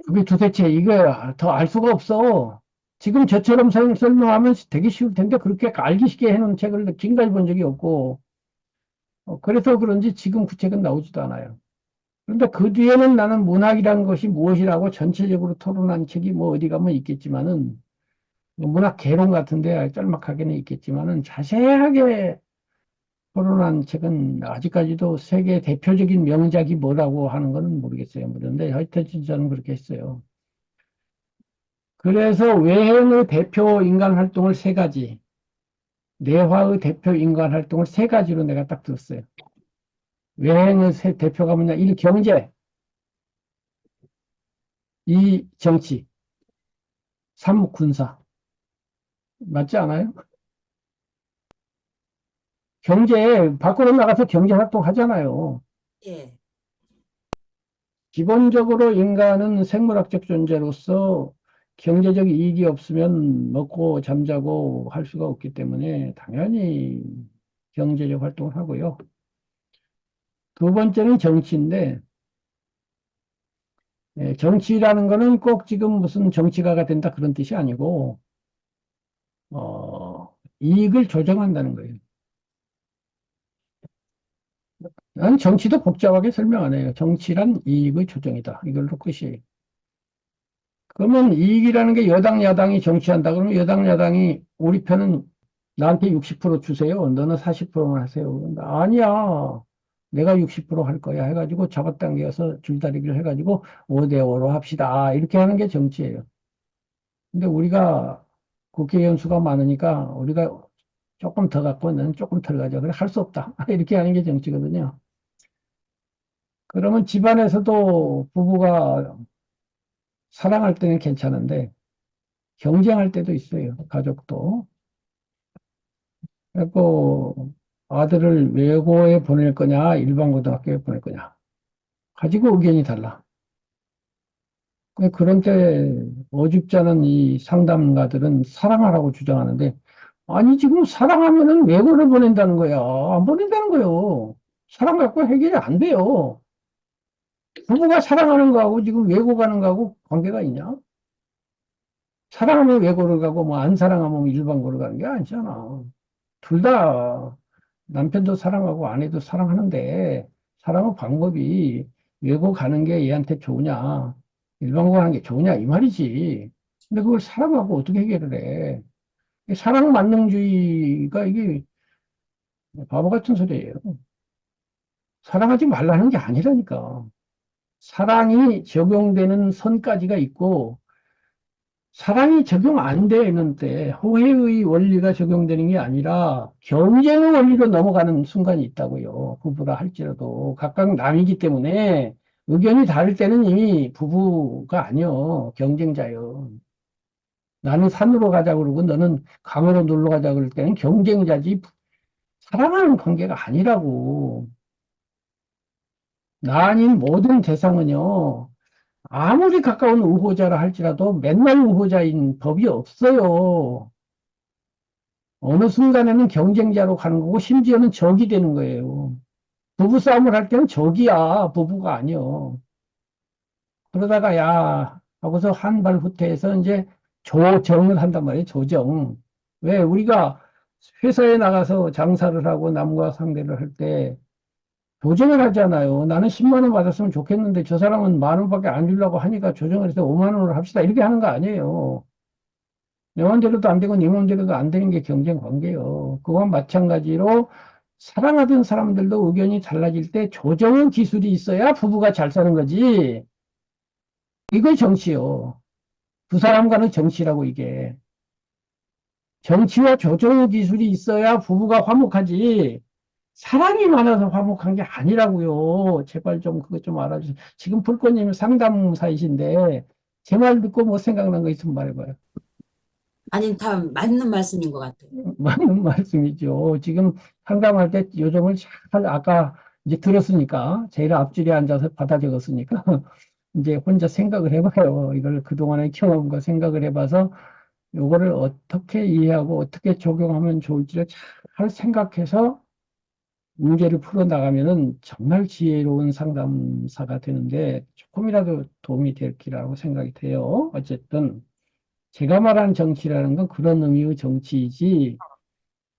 그게 도대체 이거 더 알 수가 없어. 지금 저처럼 설명하면 되게 쉬울 텐데 그렇게 알기 쉽게 해놓은 책을 지금까지 본 적이 없고, 그래서 그런지 지금 그 책은 나오지도 않아요. 그런데 그 뒤에는 나는 문학이라는 것이 무엇이라고 전체적으로 토론한 책이 뭐 어디 가면 있겠지만은, 문학 개론 같은데 짤막하게는 있겠지만은 자세하게 토론한 책은 아직까지도 세계 대표적인 명작이 뭐라고 하는 거는 모르겠어요. 그런데 하여튼 저는 그렇게 했어요. 그래서 외행의 대표 인간 활동을 세 가지, 내화의 대표 인간 활동을 세 가지로 내가 딱 들었어요. 외행의 대표가 뭐냐? 1. 경제, 2. 정치, 3. 군사. 맞지 않아요? 경제, 밖으로 나가서 경제 활동 하잖아요. 예. 기본적으로 인간은 생물학적 존재로서 경제적 이익이 없으면 먹고 잠자고 할 수가 없기 때문에 당연히 경제적 활동을 하고요. 두 번째는 정치인데, 정치라는 거는 꼭 지금 무슨 정치가가 된다 그런 뜻이 아니고, 이익을 조정한다는 거예요. 난 정치도 복잡하게 설명 안 해요. 정치란 이익의 조정이다. 이걸로 끝이에요. 그러면 이익이라는 게 여당, 야당이 정치한다. 그러면 여당, 야당이 우리 편은 나한테 60% 주세요. 너는 40%만 하세요. 아니야. 내가 60%할 거야. 해가지고 잡아당겨서 줄다리기를 해가지고 5대5로 합시다. 이렇게 하는 게 정치예요. 근데 우리가 국회의원 수가 많으니까 우리가 조금 더 갖고 너는 조금 덜 가져. 그래, 할 수 없다. 이렇게 하는 게 정치거든요. 그러면 집안에서도 부부가 사랑할 때는 괜찮은데 경쟁할 때도 있어요. 가족도. 그래고 아들을 외고에 보낼 거냐, 일반 고등학교에 보낼 거냐. 가지고 의견이 달라. 그런 때 어줍지 않은 이 상담가들은 사랑하라고 주장하는데, 아니, 지금 사랑하면은 외고를 보낸다는 거야. 안 보낸다는 거예요. 사랑 갖고 해결이 안 돼요. 부부가 사랑하는 거하고 지금 외고 가는 거하고 관계가 있냐? 사랑하면 외고를 가고, 뭐 안 사랑하면 일반고를 가는 게 아니잖아. 둘 다 남편도 사랑하고 아내도 사랑하는데 사랑의 방법이 외고 가는 게 얘한테 좋으냐 일반고 가는 게 좋으냐 이 말이지. 근데 그걸 사랑하고 어떻게 해결을 해. 사랑 만능주의가 이게 바보 같은 소리예요. 사랑하지 말라는 게 아니라니까. 사랑이 적용되는 선까지가 있고 사랑이 적용 안 되는데 호혜의 원리가 적용되는 게 아니라 경쟁의 원리로 넘어가는 순간이 있다고요. 부부라 할지라도 각각 남이기 때문에 의견이 다를 때는 이미 부부가 아니요. 경쟁자요. 나는 산으로 가자 그러고 너는 강으로 놀러 가자 그럴 때는 경쟁자지 사랑하는 관계가 아니라고. 나 아닌 모든 대상은요. 아무리 가까운 우호자라 할지라도 맨날 우호자인 법이 없어요. 어느 순간에는 경쟁자로 가는 거고 심지어는 적이 되는 거예요. 부부싸움을 할 때는 적이야. 부부가 아니요. 그러다가 야 하고서 한 발 후퇴해서 이제 조정을 한단 말이에요. 조정. 왜 우리가 회사에 나가서 장사를 하고 남과 상대를 할 때 조정을 하잖아요. 나는 10만 원 받았으면 좋겠는데 저 사람은 만 원밖에 안 주려고 하니까 조정을 해서 5만 원으로 합시다. 이렇게 하는 거 아니에요. 내 맘대로도 안 되고 네 맘대로도 안 되는 게 경쟁 관계예요. 그와 마찬가지로 사랑하던 사람들도 의견이 달라질 때 조정의 기술이 있어야 부부가 잘 사는 거지. 이거 정치요. 두 사람 간의 정치라고 이게. 정치와 조정 기술이 있어야 부부가 화목하지. 사랑이 많아서 화목한 게 아니라고요. 제발 좀 그것 좀 알아주세요. 지금 불꽃님 상담사이신데 제 말 듣고 뭐 생각난 거 있으면 말해봐요. 아니, 다 맞는 말씀인 것 같아요. 맞는 말씀이죠. 지금 상담할 때 요점을 잘 아까 이제 들었으니까 제일 앞줄에 앉아서 받아 적었으니까 이제 혼자 생각을 해봐요. 이걸 그동안의 경험과 생각을 해봐서 요거를 어떻게 이해하고 어떻게 적용하면 좋을지를 잘 생각해서 문제를 풀어나가면은 정말 지혜로운 상담사가 되는데 조금이라도 도움이 될 기라고 생각이 돼요. 어쨌든 제가 말하는 정치라는 건 그런 의미의 정치이지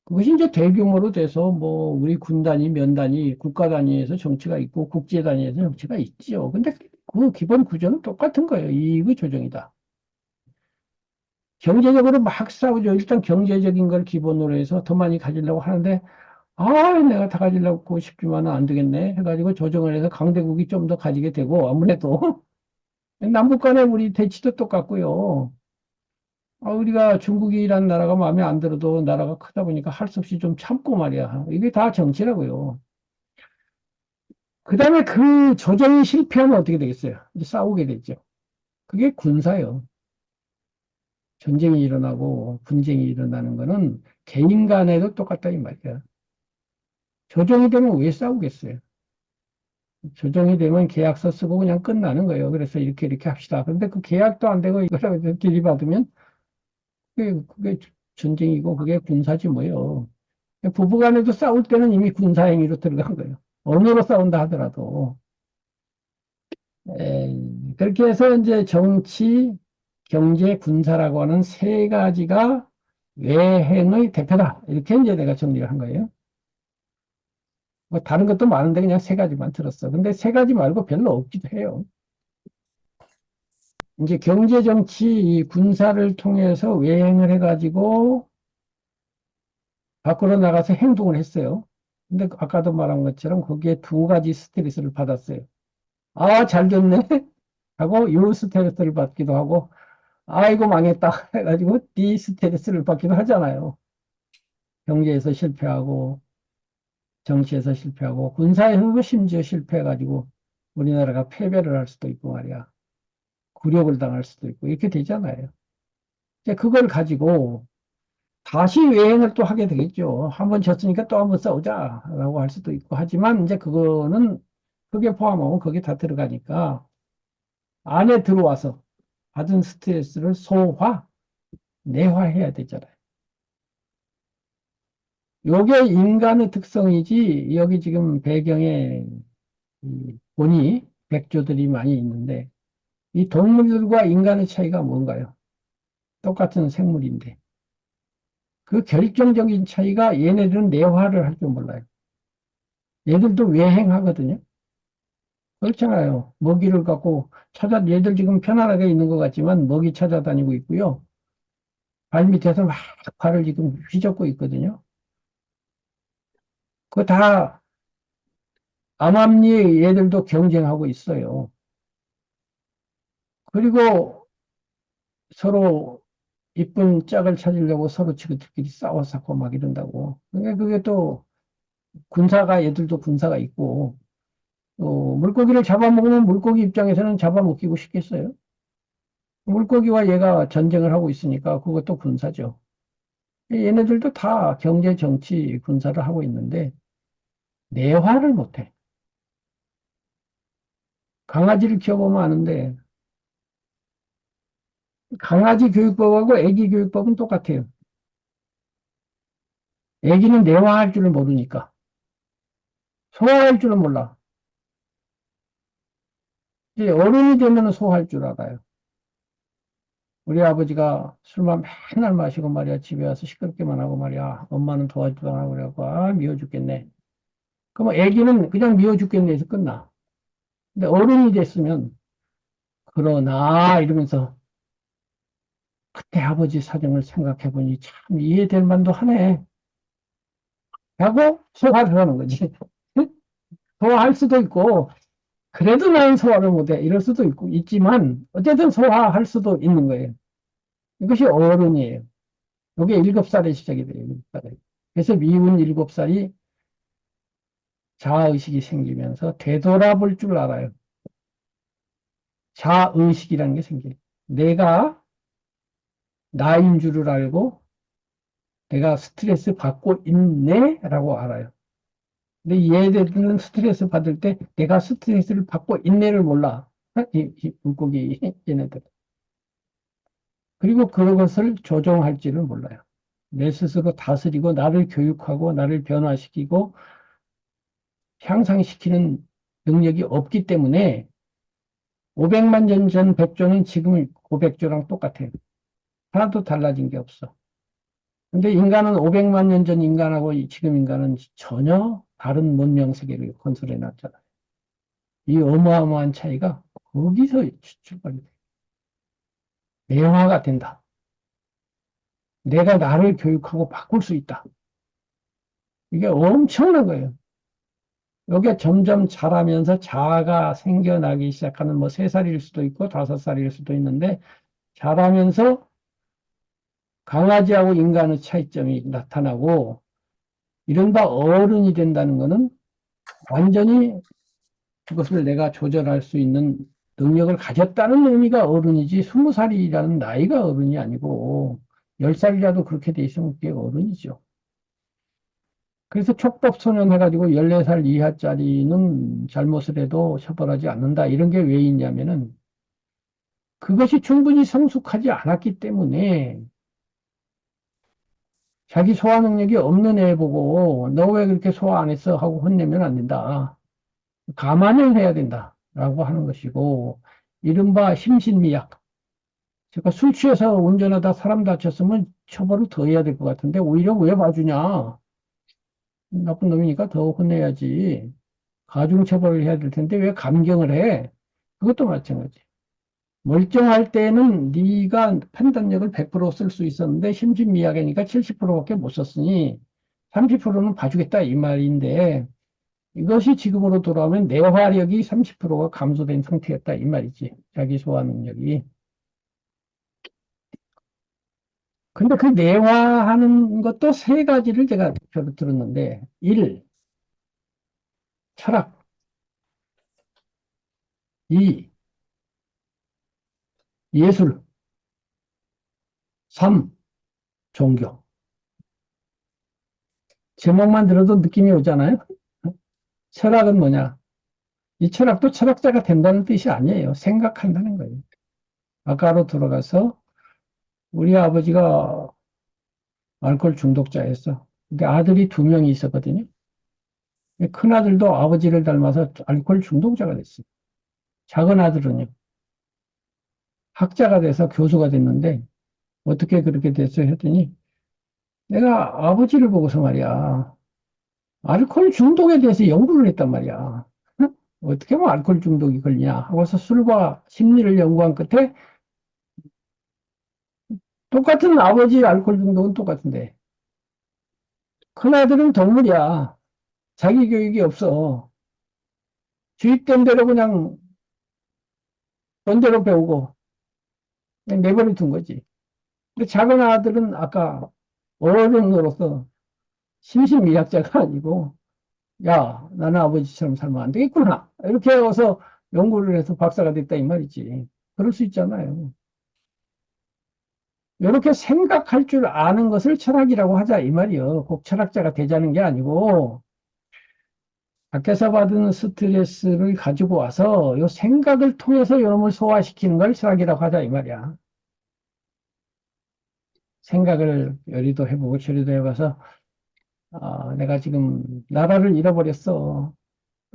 그것이 이제 대규모로 돼서 뭐 우리 군 단위, 면 단위, 국가 단위에서 정치가 있고 국제 단위에서 정치가 있지요. 근데 그 기본 구조는 똑같은 거예요. 이익의 조정이다. 경제적으로 막 싸우죠. 일단 경제적인 걸 기본으로 해서 더 많이 가지려고 하는데 아, 내가 다 가지려고 싶지만은 안 되겠네. 해가지고 조정을 해서 강대국이 좀 더 가지게 되고, 아무래도. 남북 간에 우리 대치도 똑같고요. 우리가 중국이란 나라가 마음에 안 들어도 나라가 크다 보니까 할 수 없이 좀 참고 말이야. 이게 다 정치라고요. 그 다음에 그 조정이 실패하면 어떻게 되겠어요? 이제 싸우게 되죠. 그게 군사요. 전쟁이 일어나고 분쟁이 일어나는 거는 개인 간에도 똑같다 이 말이야. 조정이 되면 왜 싸우겠어요? 조정이 되면 계약서 쓰고 그냥 끝나는 거예요. 그래서 이렇게 이렇게 합시다. 그런데 그 계약도 안 되고 이거라고 들이받으면 그게 전쟁이고 그게 군사지 뭐예요. 부부간에도 싸울 때는 이미 군사행위로 들어간 거예요. 언어로 싸운다 하더라도. 그렇게 해서 이제 정치, 경제, 군사라고 하는 세 가지가 외행의 대표다. 이렇게 이제 내가 정리를 한 거예요. 뭐 다른 것도 많은데 그냥 세 가지만 들었어. 근데 세 가지 말고 별로 없기도 해요. 이제 경제, 정치, 이 군사를 통해서 외행을 해가지고 밖으로 나가서 행동을 했어요. 근데 아까도 말한 것처럼 거기에 두 가지 스트레스를 받았어요. 아, 잘 됐네. 하고 요 스트레스를 받기도 하고 아이고 망했다 해가지고 이 스트레스를 받기도 하잖아요. 경제에서 실패하고 정치에서 실패하고 군사에서도 심지어 실패해가지고 우리나라가 패배를 할 수도 있고 말이야. 굴욕을 당할 수도 있고 이렇게 되잖아요. 이제 그걸 가지고 다시 외행을 또 하게 되겠죠. 한 번 졌으니까 또 한 번 싸우자라고 할 수도 있고 하지만 이제 그거는 그게 포함하면 거기에 다 들어가니까 안에 들어와서 받은 스트레스를 소화, 내화해야 되잖아요. 요게 인간의 특성이지 여기 지금 배경에 이 본이 백조들이 많이 있는데 이 동물들과 인간의 차이가 뭔가요? 똑같은 생물인데 그 결정적인 차이가 얘네들은 내화를 할 줄 몰라요. 얘들도 외행하거든요. 그렇잖아요. 먹이를 갖고 얘들 지금 편안하게 있는 것 같지만 먹이 찾아다니고 있고요. 발밑에서 막 발을 지금 휘젓고 있거든요. 그거 다 암암리에 얘들도 경쟁하고 있어요. 그리고 서로 이쁜 짝을 찾으려고 서로 지그들끼리 싸워싸고 막 이런다고. 그게 또 군사가 얘들도 군사가 있고 물고기를 잡아먹으면 물고기 입장에서는 잡아먹히고 싶겠어요? 물고기와 얘가 전쟁을 하고 있으니까 그것도 군사죠. 얘네들도 다 경제, 정치, 군사를 하고 있는데 내화를 못해. 강아지를 키워보면 아는데 강아지 교육법하고 애기 교육법은 똑같아요. 애기는 내화할 줄을 모르니까 소화할 줄은 몰라. 이제 어른이 되면 소화할 줄 알아요. 우리 아버지가 술만 맨날 마시고 말이야 집에 와서 시끄럽게만 하고 말이야 엄마는 도와주도 안 하고 그래갖고 미워 죽겠네. 그럼 애기는 그냥 미워 죽겠네 해서 끝나. 근데 어른이 됐으면 그러나 이러면서 그때 아버지 사정을 생각해 보니 참 이해될 만도 하네 하고 소화를 하는 거지. 소화할 수도 있고 그래도 나는 소화를 못해 이럴 수도 있지만 어쨌든 소화할 수도 있는 거예요. 이것이 어른이에요. 이게 7살에 시작이 돼요. 7살에. 그래서 미운 7살이 자아의식이 생기면서 되돌아볼 줄 알아요. 자의식이라는 게 생겨요. 내가 나인 줄을 알고 내가 스트레스 받고 있네? 라고 알아요. 근데 얘네들은 스트레스 받을 때 내가 스트레스를 받고 있네를 몰라. 이 물고기 얘네들. 그리고 그것을 조정할지를 몰라요. 내 스스로 다스리고 나를 교육하고 나를 변화시키고 향상시키는 능력이 없기 때문에 500만 년 전 백조는 지금 500조랑 똑같아요. 하나도 달라진 게 없어. 근데 인간은 500만 년 전 인간하고 지금 인간은 전혀 다른 문명 세계를 건설해 놨잖아요. 이 어마어마한 차이가 거기서 출발이 돼. 내화가 된다. 내가 나를 교육하고 바꿀 수 있다. 이게 엄청난 거예요. 이게 점점 자라면서 자아가 생겨나기 시작하는 뭐 3살일 수도 있고 5살일 수도 있는데 자라면서 강아지하고 인간의 차이점이 나타나고 이른바 어른이 된다는 것은 완전히 그것을 내가 조절할 수 있는 능력을 가졌다는 의미가 어른이지 20살이라는 나이가 어른이 아니고 10살이라도 그렇게 돼 있으면 그게 어른이죠. 그래서 촉법소년 해가지고 14살 이하짜리는 잘못을 해도 처벌하지 않는다. 이런 게 왜 있냐면은 그것이 충분히 성숙하지 않았기 때문에 자기 소화 능력이 없는 애 보고 너 왜 그렇게 소화 안 했어? 하고 혼내면 안 된다. 감안을 해야 된다. 라고 하는 것이고 이른바 심신미약. 제가 술 취해서 운전하다 사람 다쳤으면 처벌을 더 해야 될 것 같은데 오히려 왜 봐주냐? 나쁜 놈이니까 더 혼내야지. 가중처벌을 해야 될 텐데 왜 감경을 해? 그것도 마찬가지. 멀쩡할 때는 네가 판단력을 100%쓸 수 있었는데 심신미약이니까 70%밖에 못 썼으니 30%는 봐주겠다 이 말인데 이것이 지금으로 돌아오면 내화력이 30%가 감소된 상태였다 이 말이지. 자기 소화 능력이. 근데 그 내화하는 것도 3가지를 제가 대표로 들었는데 1. 철학 2. 예술 3. 종교. 제목만 들어도 느낌이 오잖아요. 철학은 뭐냐? 이 철학도 철학자가 된다는 뜻이 아니에요. 생각한다는 거예요. 아까로 돌아가서 우리 아버지가 알코올 중독자였어. 근데 아들이 2명이 있었거든요. 큰 아들도 아버지를 닮아서 알코올 중독자가 됐어요. 작은 아들은요. 학자가 돼서 교수가 됐는데 어떻게 그렇게 됐어요? 했더니 내가 아버지를 보고서 말이야. 알코올 중독에 대해서 연구를 했단 말이야. 어떻게 하면 알코올 중독이 걸리냐 하고서 술과 심리를 연구한 끝에 똑같은 아버지 알코올 중독은 똑같은데 큰아들은 동물이야. 자기 교육이 없어. 주입된 대로 그냥 본 대로 배우고 그냥 내버려 둔 거지. 근데 작은 아들은 아까 어른으로서 심신미약자가 아니고 야 나는 아버지처럼 살면 안 되겠구나 이렇게 해서 연구를 해서 박사가 됐다 이 말이지. 그럴 수 있잖아요. 이렇게 생각할 줄 아는 것을 철학이라고 하자 이 말이요. 꼭 철학자가 되자는 게 아니고 밖에서 받은 스트레스를 가지고 와서 이 생각을 통해서 이놈을 소화시키는 걸 철학이라고 하자 이 말이야. 생각을 요리도 해보고 저리도 해봐서 내가 지금 나라를 잃어버렸어.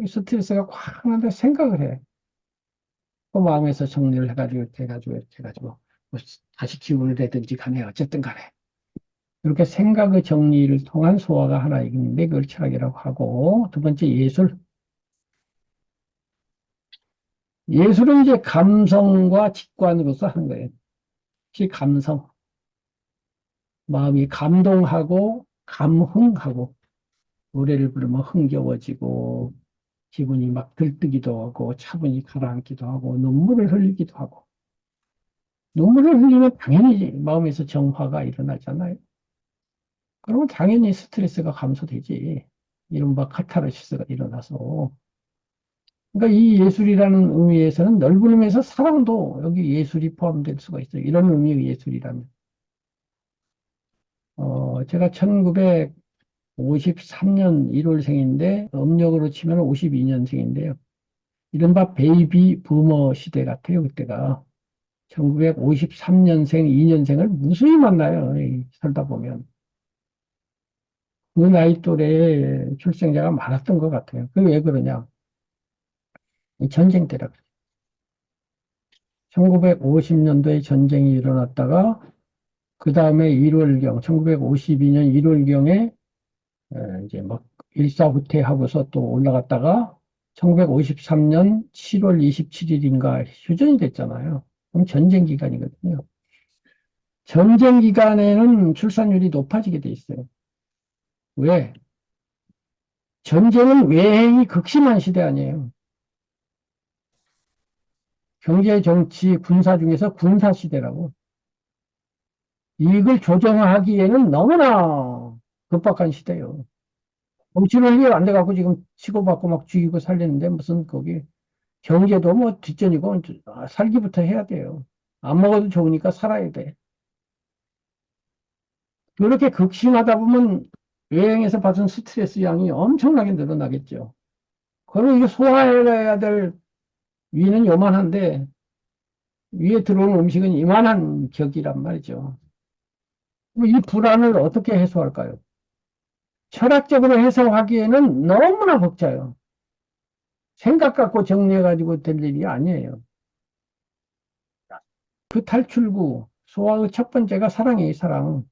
스트레스가 확 나는데 생각을 해. 그 마음에서 정리를 해가지고 이렇게 해가지고 뭐 다시 기운을 내든지 간에 어쨌든 간에 이렇게 생각의 정리를 통한 소화가 하나 있는데 그걸 철학이라고 하고 두 번째 예술. 예술은 이제 감성과 직관으로서 하는 거예요. 특히 감성. 마음이 감동하고 감흥하고 노래를 부르면 흥겨워지고 기분이 막 들뜨기도 하고 차분히 가라앉기도 하고 눈물을 흘리기도 하고 눈물을 흘리면 당연히 마음에서 정화가 일어나잖아요. 그러면 당연히 스트레스가 감소되지. 이른바 카타르시스가 일어나서. 그러니까 이 예술이라는 의미에서는 넓은 의미에서 사랑도 여기 예술이 포함될 수가 있어요. 이런 의미의 예술이라면. 제가 1953년 1월생인데, 음력으로 치면 52년생인데요. 이른바 베이비 부머 시대 같아요, 그때가. 1953년생, 2년생을 무수히 만나요, 살다 보면. 그 나이 또래에 출생자가 많았던 것 같아요. 그게 왜 그러냐? 이 전쟁 때라 그래요. 1950년도에 전쟁이 일어났다가, 그 다음에 1월경, 1952년 1월경에 이제 막 일사후퇴하고서 또 올라갔다가 1953년 7월 27일인가 휴전이 됐잖아요. 그럼 전쟁 기간이거든요. 전쟁 기간에는 출산율이 높아지게 돼 있어요. 왜? 전쟁은 외행이 극심한 시대 아니에요. 경제, 정치, 군사 중에서 군사 시대라고. 이걸 조정하기에는 너무나 급박한 시대예요. 정치는 해결 안 돼갖고 지금 치고받고 막 죽이고 살리는데 무슨 거기 경제도 뭐 뒷전이고 살기부터 해야 돼요. 안 먹어도 좋으니까 살아야 돼. 이렇게 극심하다 보면 여행에서 받은 스트레스 양이 엄청나게 늘어나겠죠. 그럼 이게 소화해야 될 위는 요만한데 위에 들어오는 음식은 이만한 격이란 말이죠. 그럼 이 불안을 어떻게 해소할까요? 철학적으로 해소하기에는 너무나 벅차요. 생각 갖고 정리해가지고 될 일이 아니에요. 그 탈출구, 소화의 첫 번째가 사랑이에요, 사랑.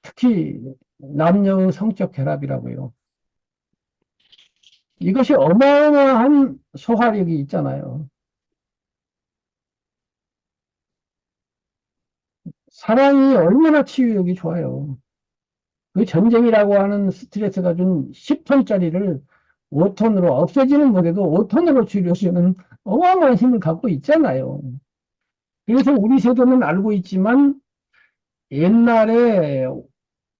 특히 남녀의 성적 결합이라고요. 이것이 어마어마한 소화력이 있잖아요. 사랑이 얼마나 치유력이 좋아요. 그 전쟁이라고 하는 스트레스가 준 10톤짜리를 5톤으로 없애지는 못해도 5톤으로 줄여주는 어마어마한 힘을 갖고 있잖아요. 그래서 우리 세대는 알고 있지만 옛날에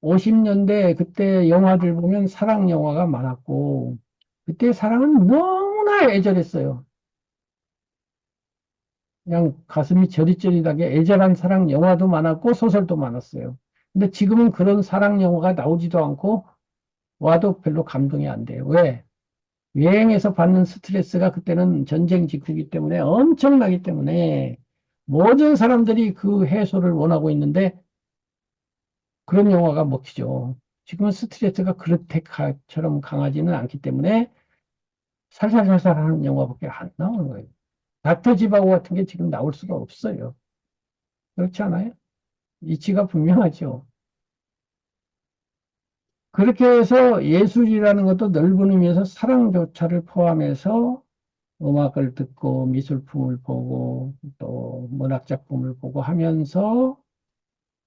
50년대 그때 영화들 보면 사랑 영화가 많았고 그때 사랑은 너무나 애절했어요. 그냥 가슴이 저릿저릿하게 애절한 사랑 영화도 많았고 소설도 많았어요. 근데 지금은 그런 사랑 영화가 나오지도 않고 와도 별로 감동이 안 돼요. 왜? 여행에서 받는 스트레스가 그때는 전쟁 직후이기 때문에 엄청나기 때문에 모든 사람들이 그 해소를 원하고 있는데 그런 영화가 먹히죠. 지금은 스트레스가 그렇게처럼 강하지는 않기 때문에 살살살살 하는 영화밖에 안 나오는 거예요. 닥터 지바고 같은 게 지금 나올 수가 없어요. 그렇지 않아요? 이치가 분명하죠. 그렇게 해서 예술이라는 것도 넓은 의미에서 사랑조차를 포함해서 음악을 듣고 미술품을 보고 또 문학작품을 보고 하면서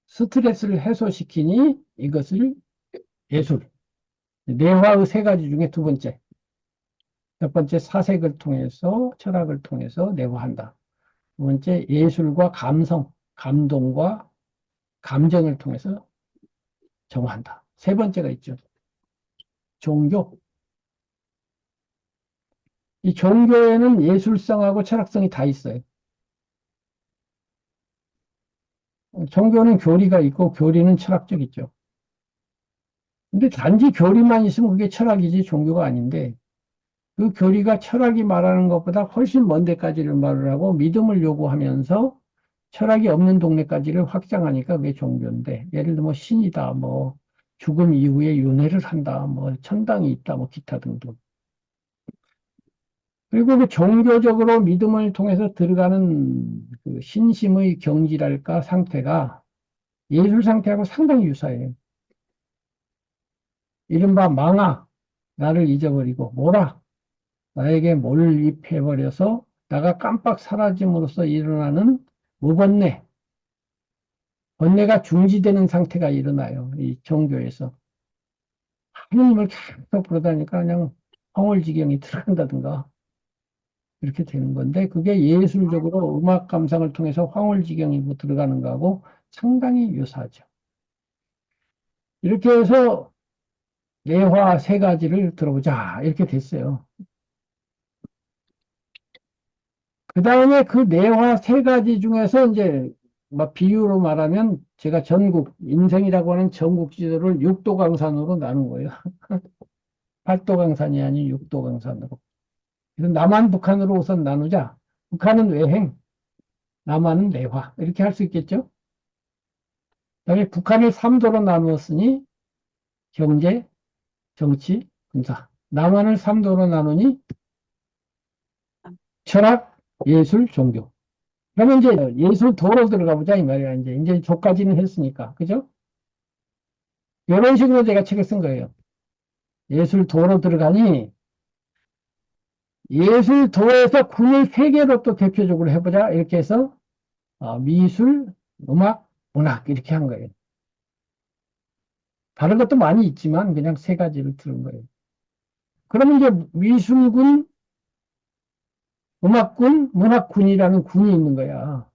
스트레스를 해소시키니 이것을 예술. 내화의 세 가지 중에 두 번째. 첫 번째 사색을 통해서 철학을 통해서 내화한다. 두 번째 예술과 감성, 감동과 감정을 통해서 정화한다. 세 번째가 있죠. 종교. 이 종교에는 예술성하고 철학성이 다 있어요. 종교는 교리가 있고 교리는 철학적이죠. 근데 단지 교리만 있으면 그게 철학이지 종교가 아닌데 그 교리가 철학이 말하는 것보다 훨씬 먼 데까지를 말을 하고 믿음을 요구하면서 철학이 없는 동네까지를 확장하니까 그게 종교인데 예를 들면 뭐 신이다 뭐 죽음 이후에 윤회를 한다 뭐 천당이 있다 뭐 기타 등등 그리고 그 종교적으로 믿음을 통해서 들어가는 그 신심의 경지랄까 상태가 예술 상태하고 상당히 유사해요. 이른바 망아, 나를 잊어버리고, 모라, 나에게 몰입해버려서 나가 깜빡 사라짐으로써 일어나는 무번뇌, 번뇌가 중지되는 상태가 일어나요. 이 종교에서. 하느님을 계속 부르다니까 그냥 황홀지경이 들어간다든가, 이렇게 되는 건데, 그게 예술적으로 음악 감상을 통해서 황홀지경이 들어가는 거하고 상당히 유사하죠. 이렇게 해서 내화 세 가지를 들어보자. 이렇게 됐어요. 그 다음에 그 내화 세 가지 중에서 이제 막 비유로 말하면 제가 전국, 인생이라고 하는 전국 지도를 6도 강산으로 나눈 거예요. 8도 강산이 아닌 6도 강산으로. 그래서 남한, 북한으로 우선 나누자. 북한은 외행, 남한은 내화. 이렇게 할 수 있겠죠? 그다음에 북한을 3도로 나누었으니 경제, 정치, 군사. 남한을 3도로 나누니 철학, 예술, 종교. 그러면 이제 예술 도로 들어가 보자 이 말이야. 이제 조까지는 했으니까. 그죠? 이런 식으로 제가 책을 쓴 거예요. 예술 도로 들어가니 예술 도에서 군을 세 개로 또 대표적으로 해보자. 이렇게 해서 미술, 음악, 문학 이렇게 한 거예요. 다른 것도 많이 있지만 그냥 세 가지를 들은 거예요. 그러면 이제 미술군, 음악군, 문학군이라는 군이 있는 거야.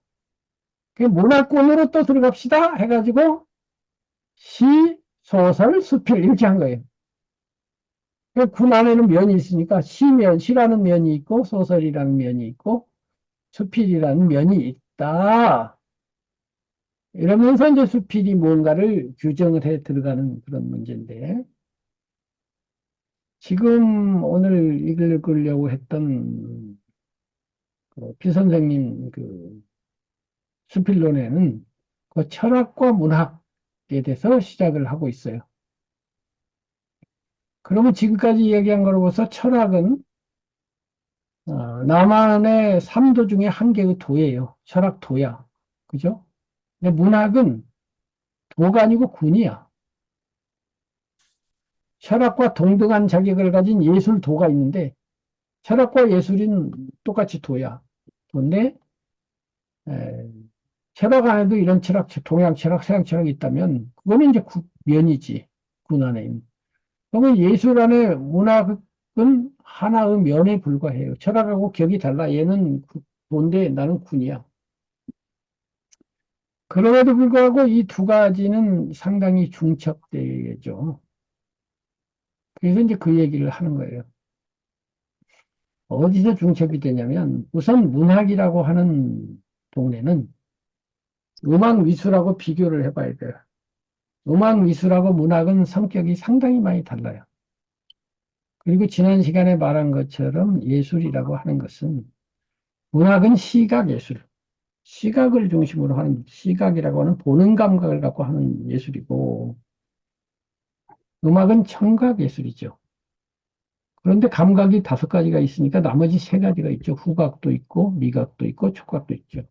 그 문학군으로 또 들어갑시다 해가지고 시, 소설, 수필 이렇게 한 거예요. 그 군 안에는 면이 있으니까 시라는 면이 있고 소설이라는 면이 있고 수필이라는 면이 있다. 이러면서 이제 수필이 뭔가를 규정을 해 들어가는 그런 문제인데 지금 오늘 읽으려고 했던 피 선생님 그 수필론에는 그 철학과 문학에 대해서 시작을 하고 있어요. 그러면 지금까지 얘기한 거로서 철학은 남한의 3도 중에 한 개의 도예요. 철학도야. 그죠? 근데 문학은 도가 아니고 군이야. 철학과 동등한 자격을 가진 예술도가 있는데 철학과 예술은 똑같이 도야. 도인데 에, 철학 안에도 이런 철학, 동양 철학, 서양 철학이 있다면 그거는 이제 면이지. 군 안에 있는. 그러면 예술 안에 문학은 하나의 면에 불과해요. 철학하고 격이 달라. 얘는 도인데 나는 군이야. 그럼에도 불구하고 이 두 가지는 상당히 중첩되죠. 그래서 이제 그 얘기를 하는 거예요. 어디서 중첩이 되냐면 우선 문학이라고 하는 동네는 음악 미술하고 비교를 해봐야 돼요. 음악 미술하고 문학은 성격이 상당히 많이 달라요. 그리고 지난 시간에 말한 것처럼 예술이라고 하는 것은 문학은 시각 예술, 시각을 중심으로 하는 시각이라고 하는 보는 감각을 갖고 하는 예술이고 음악은 청각 예술이죠. 그런데 감각이 5가지가 있으니까 나머지 3가지가 있죠. 후각도 있고 미각도 있고 촉각도 있죠.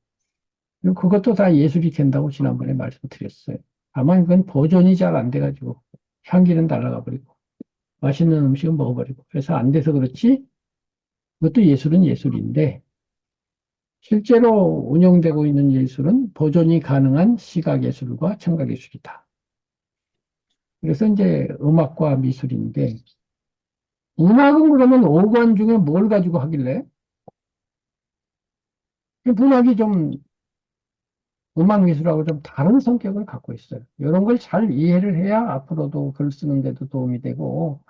그리고 그것도 다 예술이 된다고 지난번에 말씀드렸어요. 다만 그건 보존이 잘 안 돼가지고 향기는 날아가 버리고 맛있는 음식은 먹어버리고 그래서 안 돼서 그렇지 그것도 예술은 예술인데 실제로 운영되고 있는 예술은 보존이 가능한 시각예술과 청각예술이다. 그래서 이제 음악과 미술인데 음악은 그러면 5관 중에 뭘 가지고 하길래? 문학이 좀 음악 미술하고 좀 다른 성격을 갖고 있어요. 이런 걸 잘 이해를 해야 앞으로도 글 쓰는 데도 도움이 되고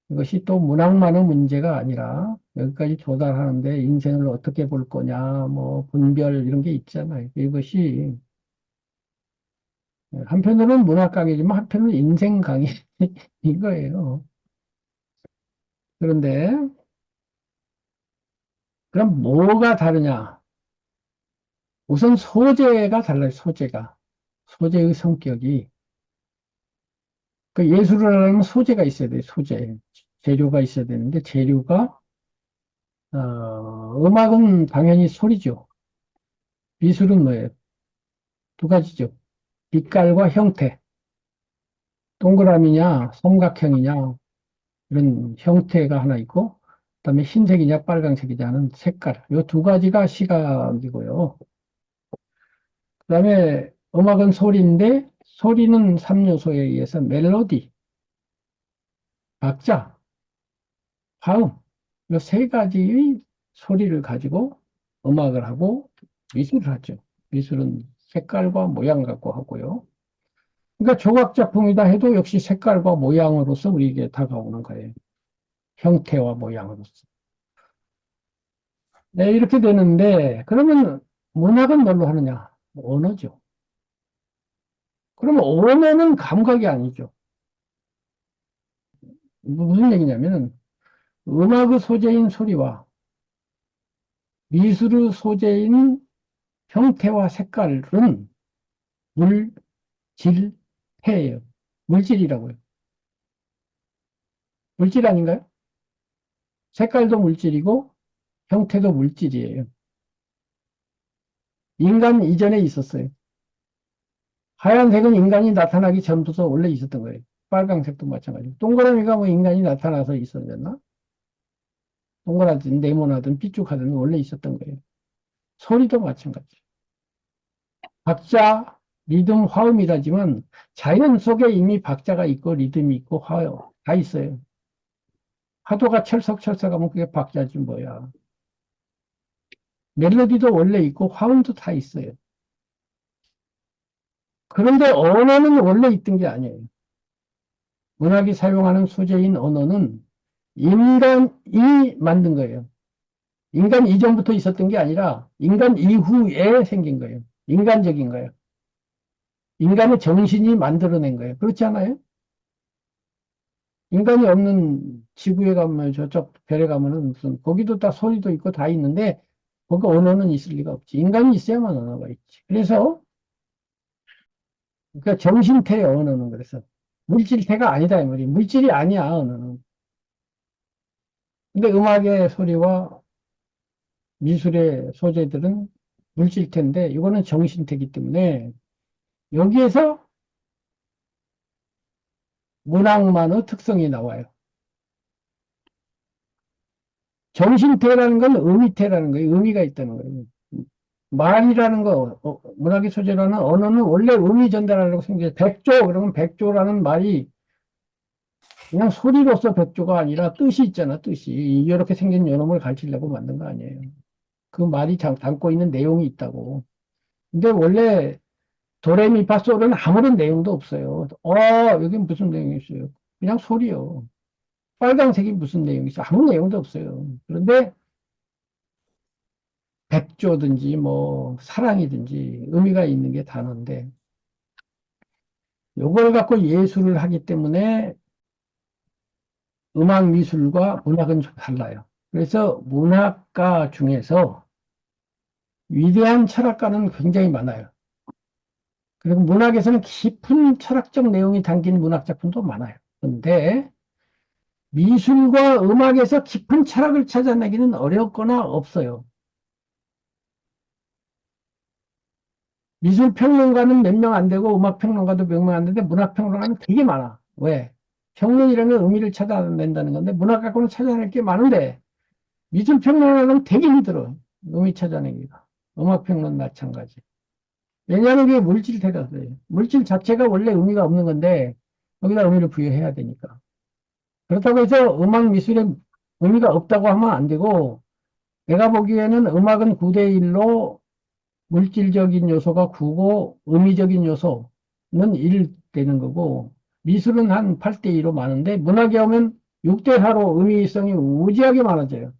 이것이 또 문학만의 문제가 아니라 여기까지 조달하는데 인생을 어떻게 볼 거냐, 뭐 분별 이런 게 있잖아요. 이것이 한편으로는 문학 강의지만 한편으로는 인생 강의 이거예요. 그런데 그럼 뭐가 다르냐? 우선 소재가 달라요. 소재의 성격이 그 예술을 하려면 소재가 있어야 돼요. 재료가 있어야 되는데 재료가 음악은 당연히 소리죠. 미술은 뭐예요? 2가지죠. 빛깔과 형태, 동그라미냐, 삼각형이냐, 이런 형태가 하나 있고, 그다음에 흰색이냐, 빨강색이냐는 색깔. 이 2가지가 시각이고요. 그다음에 음악은 소리인데, 소리는 3요소에 의해서 멜로디, 박자, 화음, 이 3가지의 소리를 가지고 음악을 하고 미술을 하죠. 미술은 색깔과 모양 갖고 하고요. 그러니까 조각작품이다 해도 역시 색깔과 모양으로서 우리에게 다가오는 거예요. 형태와 모양으로서. 네, 이렇게 되는데, 그러면 문학은 뭘로 하느냐? 언어죠. 그러면 언어는 감각이 아니죠. 무슨 얘기냐면, 음악의 소재인 소리와 미술의 소재인 형태와 색깔은 물질해예요. 물질이라고요. 물질 아닌가요? 색깔도 물질이고 형태도 물질이에요. 인간 이전에 있었어요. 하얀색은 인간이 나타나기 전부터 원래 있었던 거예요. 빨강색도 마찬가지고. 동그라미가 뭐 인간이 나타나서 있었나? 동그라든 네모나든 삐죽하든 원래 있었던 거예요. 소리도 마찬가지. 박자, 리듬, 화음이라지만 자연 속에 이미 박자가 있고 리듬이 있고 화음 다 있어요. 파도가 철썩철썩하면 그게 박자지 뭐야. 멜로디도 원래 있고 화음도 다 있어요. 그런데 언어는 원래 있던 게 아니에요. 문학이 사용하는 소재인 언어는 인간이 만든 거예요. 인간 이전부터 있었던 게 아니라 인간 이후에 생긴 거예요. 인간적인 거예요. 인간의 정신이 만들어낸 거예요. 그렇지 않아요? 인간이 없는 지구에 가면 저쪽 별에 가면은 무슨 거기도 다 소리도 있고 다 있는데 거기 언어는 있을 리가 없지. 인간이 있어야만 언어가 있지. 그래서 그러니까 정신태의 언어는 그래서 물질태가 아니다 이 말이에요. 물질이 아니야 언어는. 근데 음악의 소리와 미술의 소재들은 물질태인데 이거는 정신태이기 때문에 여기에서 문학만의 특성이 나와요. 정신태라는 건 의미태라는 거예요. 의미가 있다는 거예요. 말이라는 거, 문학의 소재라는 언어는 원래 의미 전달하려고 생겨요. 백조, 그러면 백조라는 말이 그냥 소리로서 백조가 아니라 뜻이 있잖아, 뜻이. 이렇게 생긴 요놈을 가르치려고 만든 거 아니에요. 그 말이 담고 있는 내용이 있다고. 근데 원래 도레미파솔은 아무런 내용도 없어요. 여기 무슨 내용이 있어요? 그냥 소리요. 빨강색이 무슨 내용이 있어? 아무 내용도 없어요. 그런데 백조든지 뭐 사랑이든지 의미가 있는 게 단어인데 요걸 갖고 예술을 하기 때문에 음악 미술과 문학은 좀 달라요. 그래서 문학가 중에서 위대한 철학가는 굉장히 많아요. 그리고 문학에서는 깊은 철학적 내용이 담긴 문학 작품도 많아요. 그런데 미술과 음악에서 깊은 철학을 찾아내기는 어렵거나 없어요. 미술 평론가는 몇 명 안 되고 음악 평론가도 몇 명 안 되는데 문학 평론가는 되게 많아. 왜? 평론이라는 건 의미를 찾아낸다는 건데 문학 갖고는 찾아낼 게 많은데 미술 평론가는 되게 힘들어. 의미 찾아내기가. 음악 평론 마찬가지. 왜냐하면 그게 물질태가 그래요. 물질 자체가 원래 의미가 없는 건데 여기다 의미를 부여해야 되니까. 그렇다고 해서 음악 미술에 의미가 없다고 하면 안 되고 내가 보기에는 음악은 9대1로 물질적인 요소가 9고 의미적인 요소는 1 되는 거고 미술은 한 8대2로 많은데 문학에 오면 6대4로 의미성이 우지하게 많아져요.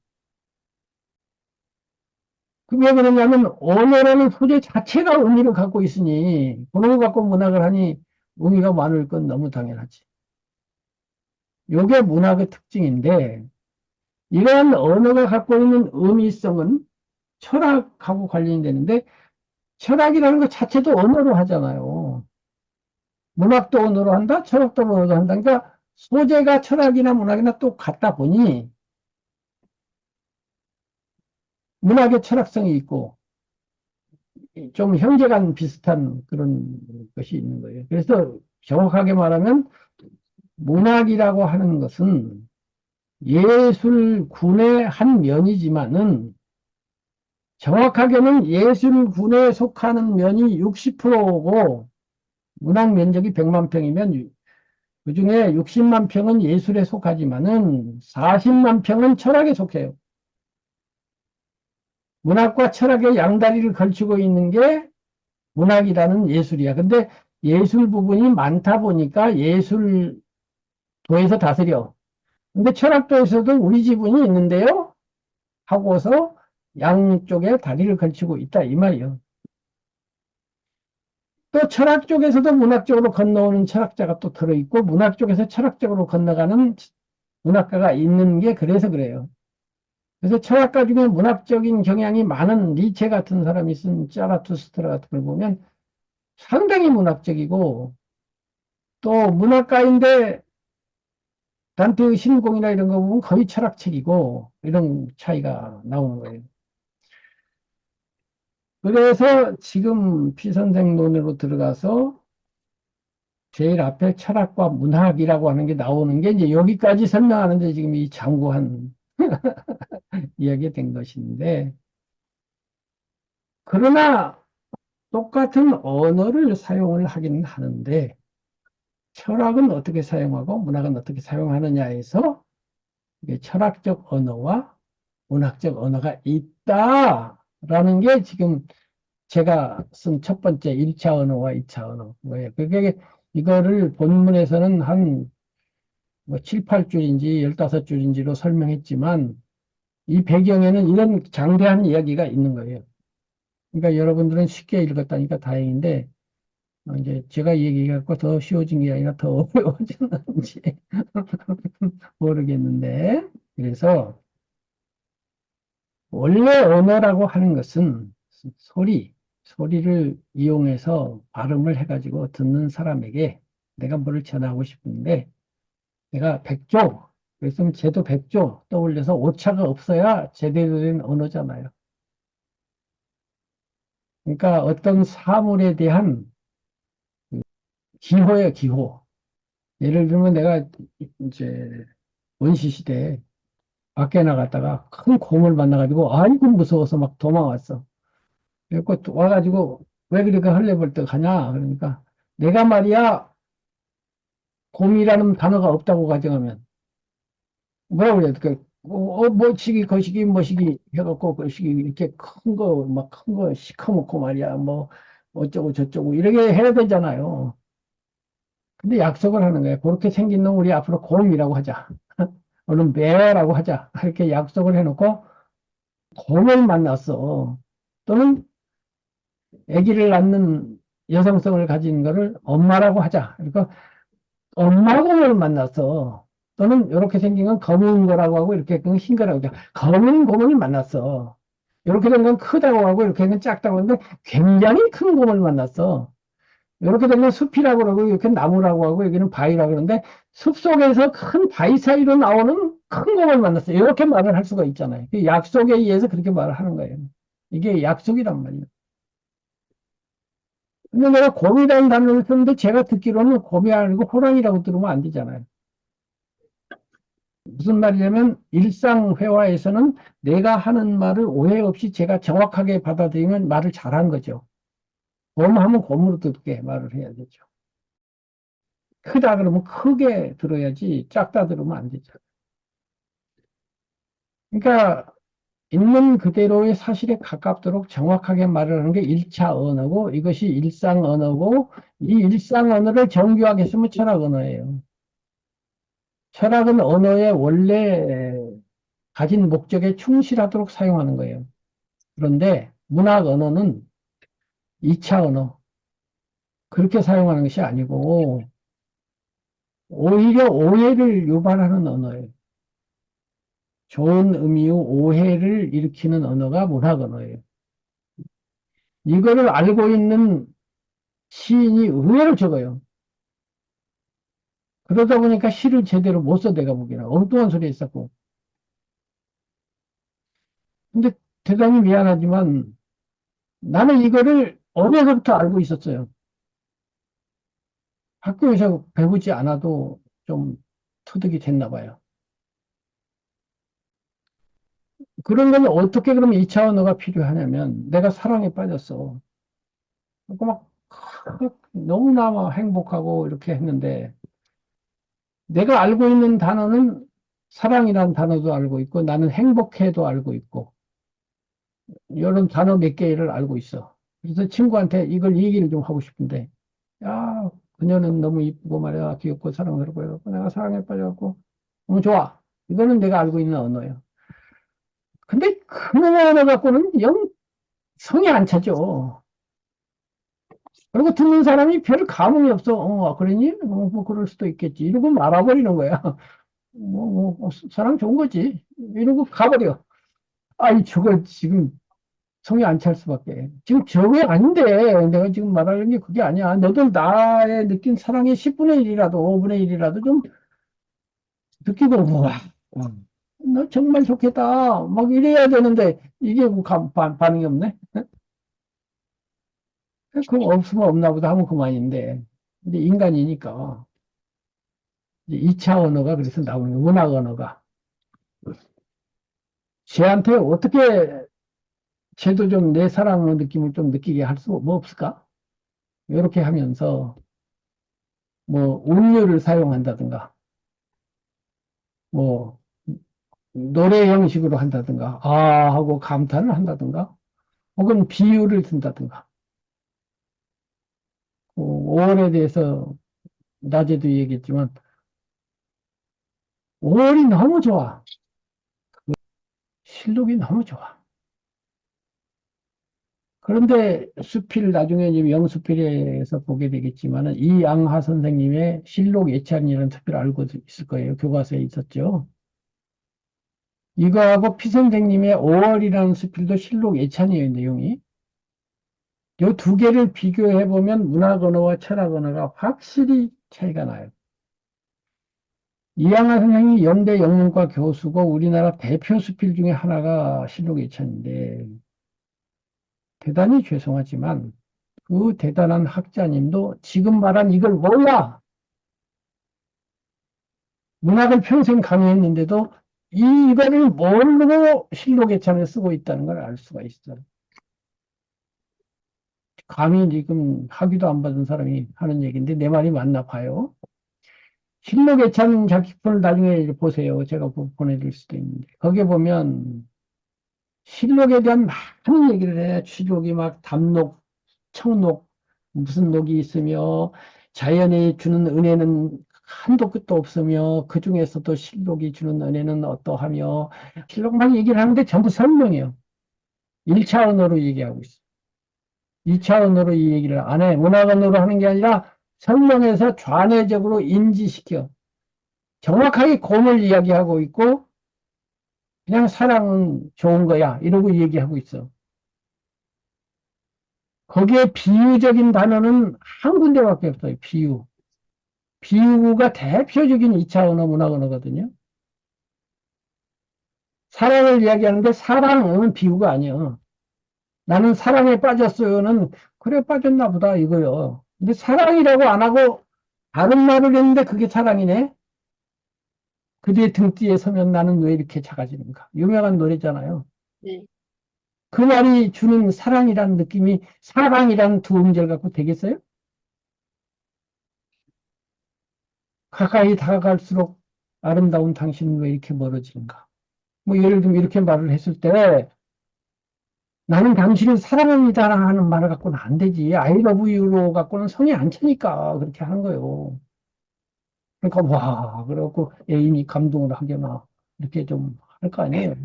그게 왜 그러냐면 언어라는 소재 자체가 의미를 갖고 있으니 그런 거 갖고 문학을 하니 의미가 많을 건 너무 당연하지. 이게 문학의 특징인데 이러한 언어가 갖고 있는 의미성은 철학하고 관련이 되는데 철학이라는 것 자체도 언어로 하잖아요. 문학도 언어로 한다, 철학도 언어로 한다. 그러니까 소재가 철학이나 문학이나 또 같다 보니 문학의 철학성이 있고 좀 형제간 비슷한 그런 것이 있는 거예요. 그래서 정확하게 말하면 문학이라고 하는 것은 예술군의 한 면이지만은 정확하게는 예술군에 속하는 면이 60%고 문학 면적이 100만 평이면 그중에 60만 평은 예술에 속하지만은 40만 평은 철학에 속해요. 문학과 철학의 양다리를 걸치고 있는 게 문학이라는 예술이야. 근데 예술 부분이 많다 보니까 예술도에서 다스려. 근데 철학도에서도 우리 지분이 있는데요? 하고서 양쪽에 다리를 걸치고 있다, 이 말이에요. 또 철학 쪽에서도 문학 쪽으로 건너오는 철학자가 또 들어있고, 문학 쪽에서 철학 쪽으로 건너가는 문학가가 있는 게 그래서 그래요. 그래서 철학가 중에 문학적인 경향이 많은 니체 같은 사람이 쓴 자라투스트라 같은 걸 보면 상당히 문학적이고, 또 문학가인데 단테의 신공이나 이런 거 보면 거의 철학책이고, 이런 차이가 나오는 거예요. 그래서 지금 피선생론으로 들어가서 제일 앞에 철학과 문학이라고 하는 게 나오는 게 이제 여기까지 설명하는데 지금 이 장구한 이야기가 된 것인데, 그러나 똑같은 언어를 사용을 하기는 하는데, 철학은 어떻게 사용하고 문학은 어떻게 사용하느냐에서 이게 철학적 언어와 문학적 언어가 있다라는 게 지금 제가 쓴 첫 번째 1차 언어와 2차 언어 거예요. 그게 이거를 본문에서는 한 뭐 7, 8줄인지 15줄인지로 설명했지만 이 배경에는 이런 장대한 이야기가 있는 거예요. 그러니까 여러분들은 쉽게 읽었다니까 다행인데 이제 제가 얘기해갖고 더 쉬워진 게 아니라 더 어려워졌는지 모르겠는데 그래서 원래 언어라고 하는 것은 소리를 이용해서 발음을 해가지고 듣는 사람에게 내가 뭐를 전하고 싶은데 내가 백조, 그랬으면 제도 백조 떠올려서 오차가 없어야 제대로 된 언어잖아요. 그러니까 어떤 사물에 대한 기호예요, 기호. 예를 들면 내가 이제 원시시대에 밖에 나갔다가 큰 곰을 만나가지고 아이고 무서워서 막 도망왔어. 그래서 와가지고 왜 그렇게 헐레벌떡 하냐? 그러니까 내가 말이야 곰이라는 단어가 없다고 가정하면 뭐라 그래야 될까? 뭐시기 거시기 뭐시기 해갖고 거시기 이렇게 큰 거 막 큰 거 시커멓고 말이야 뭐 어쩌고 저쩌고 이렇게 해야 되잖아요. 근데 약속을 하는 거예요. 그렇게 생긴 놈 우리 앞으로 곰이라고 하자. 얼른 매라고 하자. 이렇게 약속을 해놓고 곰을 만났어. 또는 아기를 낳는 여성성을 가진 거를 엄마라고 하자. 그러니까 엄마 곰을 만났어. 또는 이렇게 생긴 건 검은 거라고 하고 이렇게 흰 거라고 하죠. 검은 곰을 만났어. 이렇게 된 건 크다고 하고 이렇게 된 건 작다고 하는데 굉장히 큰 곰을 만났어. 이렇게 되면 숲이라고 그러고 이렇게 나무라고 하고 여기는 바위라고 그러는데 숲속에서 큰 바위 사이로 나오는 큰 곰을 만났어. 이렇게 말을 할 수가 있잖아요. 그 약속에 의해서 그렇게 말을 하는 거예요. 이게 약속이란 말이에요. 근데 내가 곰이라는 단어를 쓰는데 제가 듣기로는 곰이 아니고 호랑이라고 들으면 안 되잖아요. 무슨 말이냐면 일상회화에서는 내가 하는 말을 오해 없이 제가 정확하게 받아들이면 말을 잘한 거죠. 곰 하면 곰으로 듣게 말을 해야 되죠. 크다 그러면 크게 들어야지 작다 들으면 안 되죠. 그러니까 있는 그대로의 사실에 가깝도록 정확하게 말을 하는 게 1차 언어고 이것이 일상 언어고 이 일상 언어를 정교하게 쓰면 철학 언어예요. 철학은 언어의 원래 가진 목적에 충실하도록 사용하는 거예요. 그런데 문학 언어는 2차 언어 그렇게 사용하는 것이 아니고 오히려 오해를 유발하는 언어예요. 좋은 의미의 오해를 일으키는 언어가 문학 언어예요. 이거를 알고 있는 시인이 의외로 적어요. 그러다 보니까 시를 제대로 못 써, 내가 보기에는. 엉뚱한 소리 했었고. 근데 대단히 미안하지만 나는 이거를 어려서부터 알고 있었어요. 학교에서 배우지 않아도 좀 터득이 됐나 봐요. 그런 건 어떻게 그러면 2차 언어가 필요하냐면 내가 사랑에 빠졌어. 그막 너무나 행복하고 이렇게 했는데 내가 알고 있는 단어는 사랑이라는 단어도 알고 있고 나는 행복해도 알고 있고 이런 단어 몇 개를 알고 있어. 그래서 친구한테 이걸 얘기를 좀 하고 싶은데 야, 그녀는 너무 이쁘고 말이야. 귀엽고 사랑스럽고 해갖고 내가 사랑에 빠져갖고 너무 좋아. 이거는 내가 알고 있는 언어예요. 근데 그 언어 갖고는 영 성이 안 차죠. 그리고 듣는 사람이 별 감흥이 없어. 그러니? 뭐 그럴 수도 있겠지. 이러고 말아버리는 거야. 사람 좋은 거지. 이러고 가버려. 아니, 저걸 지금 성이 안 찰 수밖에. 지금 저게 아닌데. 내가 지금 말하는 게 그게 아니야. 너도 나의 느낀 사랑의 10분의 1이라도, 5분의 1이라도 좀 느끼고, 우와, 너 정말 좋겠다. 막 이래야 되는데, 이게 뭐 반응이 없네? 그럼 없으면 없나 보다 하면 그만인데. 근데 인간이니까. 이제 2차 언어가 그래서 나오는 거예요. 문학 언어가. 쟤한테 어떻게 쟤도 좀 내 사랑의 느낌을 좀 느끼게 할 수 뭐 없을까? 이렇게 하면서 뭐 음료를 사용한다든가 뭐 노래 형식으로 한다든가 아 하고 감탄을 한다든가 혹은 비유를 든다든가 5월에 대해서 낮에도 얘기했지만 5월이 너무 좋아. 실록이 너무 좋아. 그런데 수필 나중에 이제 영수필에서 보게 되겠지만은 이양하 선생님의 실록 예찬이라는 수필 알고 있을 거예요. 교과서에 있었죠. 이거하고 피 선생님의 5월이라는 수필도 실록 예찬이에요, 내용이. 이 두 개를 비교해 보면 문학 언어와 철학 언어가 확실히 차이가 나요. 이양하 선생님이 연대 영문과 교수고 우리나라 대표 수필 중에 하나가 실록 예찬인데 대단히 죄송하지만 그 대단한 학자님도 지금 말한 이걸 몰라. 문학을 평생 강의했는데도 이거를 모르고 실록예찬을 쓰고 있다는 걸 알 수가 있어요. 감히 지금 학위도 안 받은 사람이 하는 얘기인데 내 말이 맞나 봐요. 실록예찬 작품을 나중에 보세요. 제가 보내드릴 수도 있는데 거기에 보면 실록에 대한 많은 얘기를 해. 취록이 막 담록, 청록, 무슨 녹이 있으며 자연이 주는 은혜는 한도 끝도 없으며 그 중에서도 실록이 주는 은혜는 어떠하며 실록만 얘기를 하는데 전부 설명이에요. 1차 언어로 얘기하고 있어. 2차 언어로 이 얘기를 안 해. 문학 언어로 하는 게 아니라 설명해서 좌뇌적으로 인지시켜. 정확하게 공을 이야기하고 있고 그냥 사랑은 좋은 거야. 이러고 얘기하고 있어. 거기에 비유적인 단어는 한 군데밖에 없어요. 비유. 비유가 대표적인 2차 언어 문학 언어거든요. 사랑을 이야기하는데 사랑은 비유가 아니에요. 나는 사랑에 빠졌어요는 그래 빠졌나 보다 이거요. 근데 사랑이라고 안 하고 다른 말을 했는데 그게 사랑이네. 그대의 등 뒤에 서면 나는 왜 이렇게 작아지는가. 유명한 노래잖아요. 네. 그 말이 주는 사랑이라는 느낌이 사랑이라는 두 음절 갖고 되겠어요? 가까이 다가갈수록 아름다운 당신은 왜 이렇게 멀어지는가? 뭐 예를 들면 이렇게 말을 했을 때 나는 당신을 사랑합니다 하는 말을 갖고는 안 되지. I love you로 갖고는 성이 안 차니까 그렇게 하는 거예요. 그러니까 와 그래갖고 애인이 감동을 하게나 이렇게 좀 할 거 아니에요.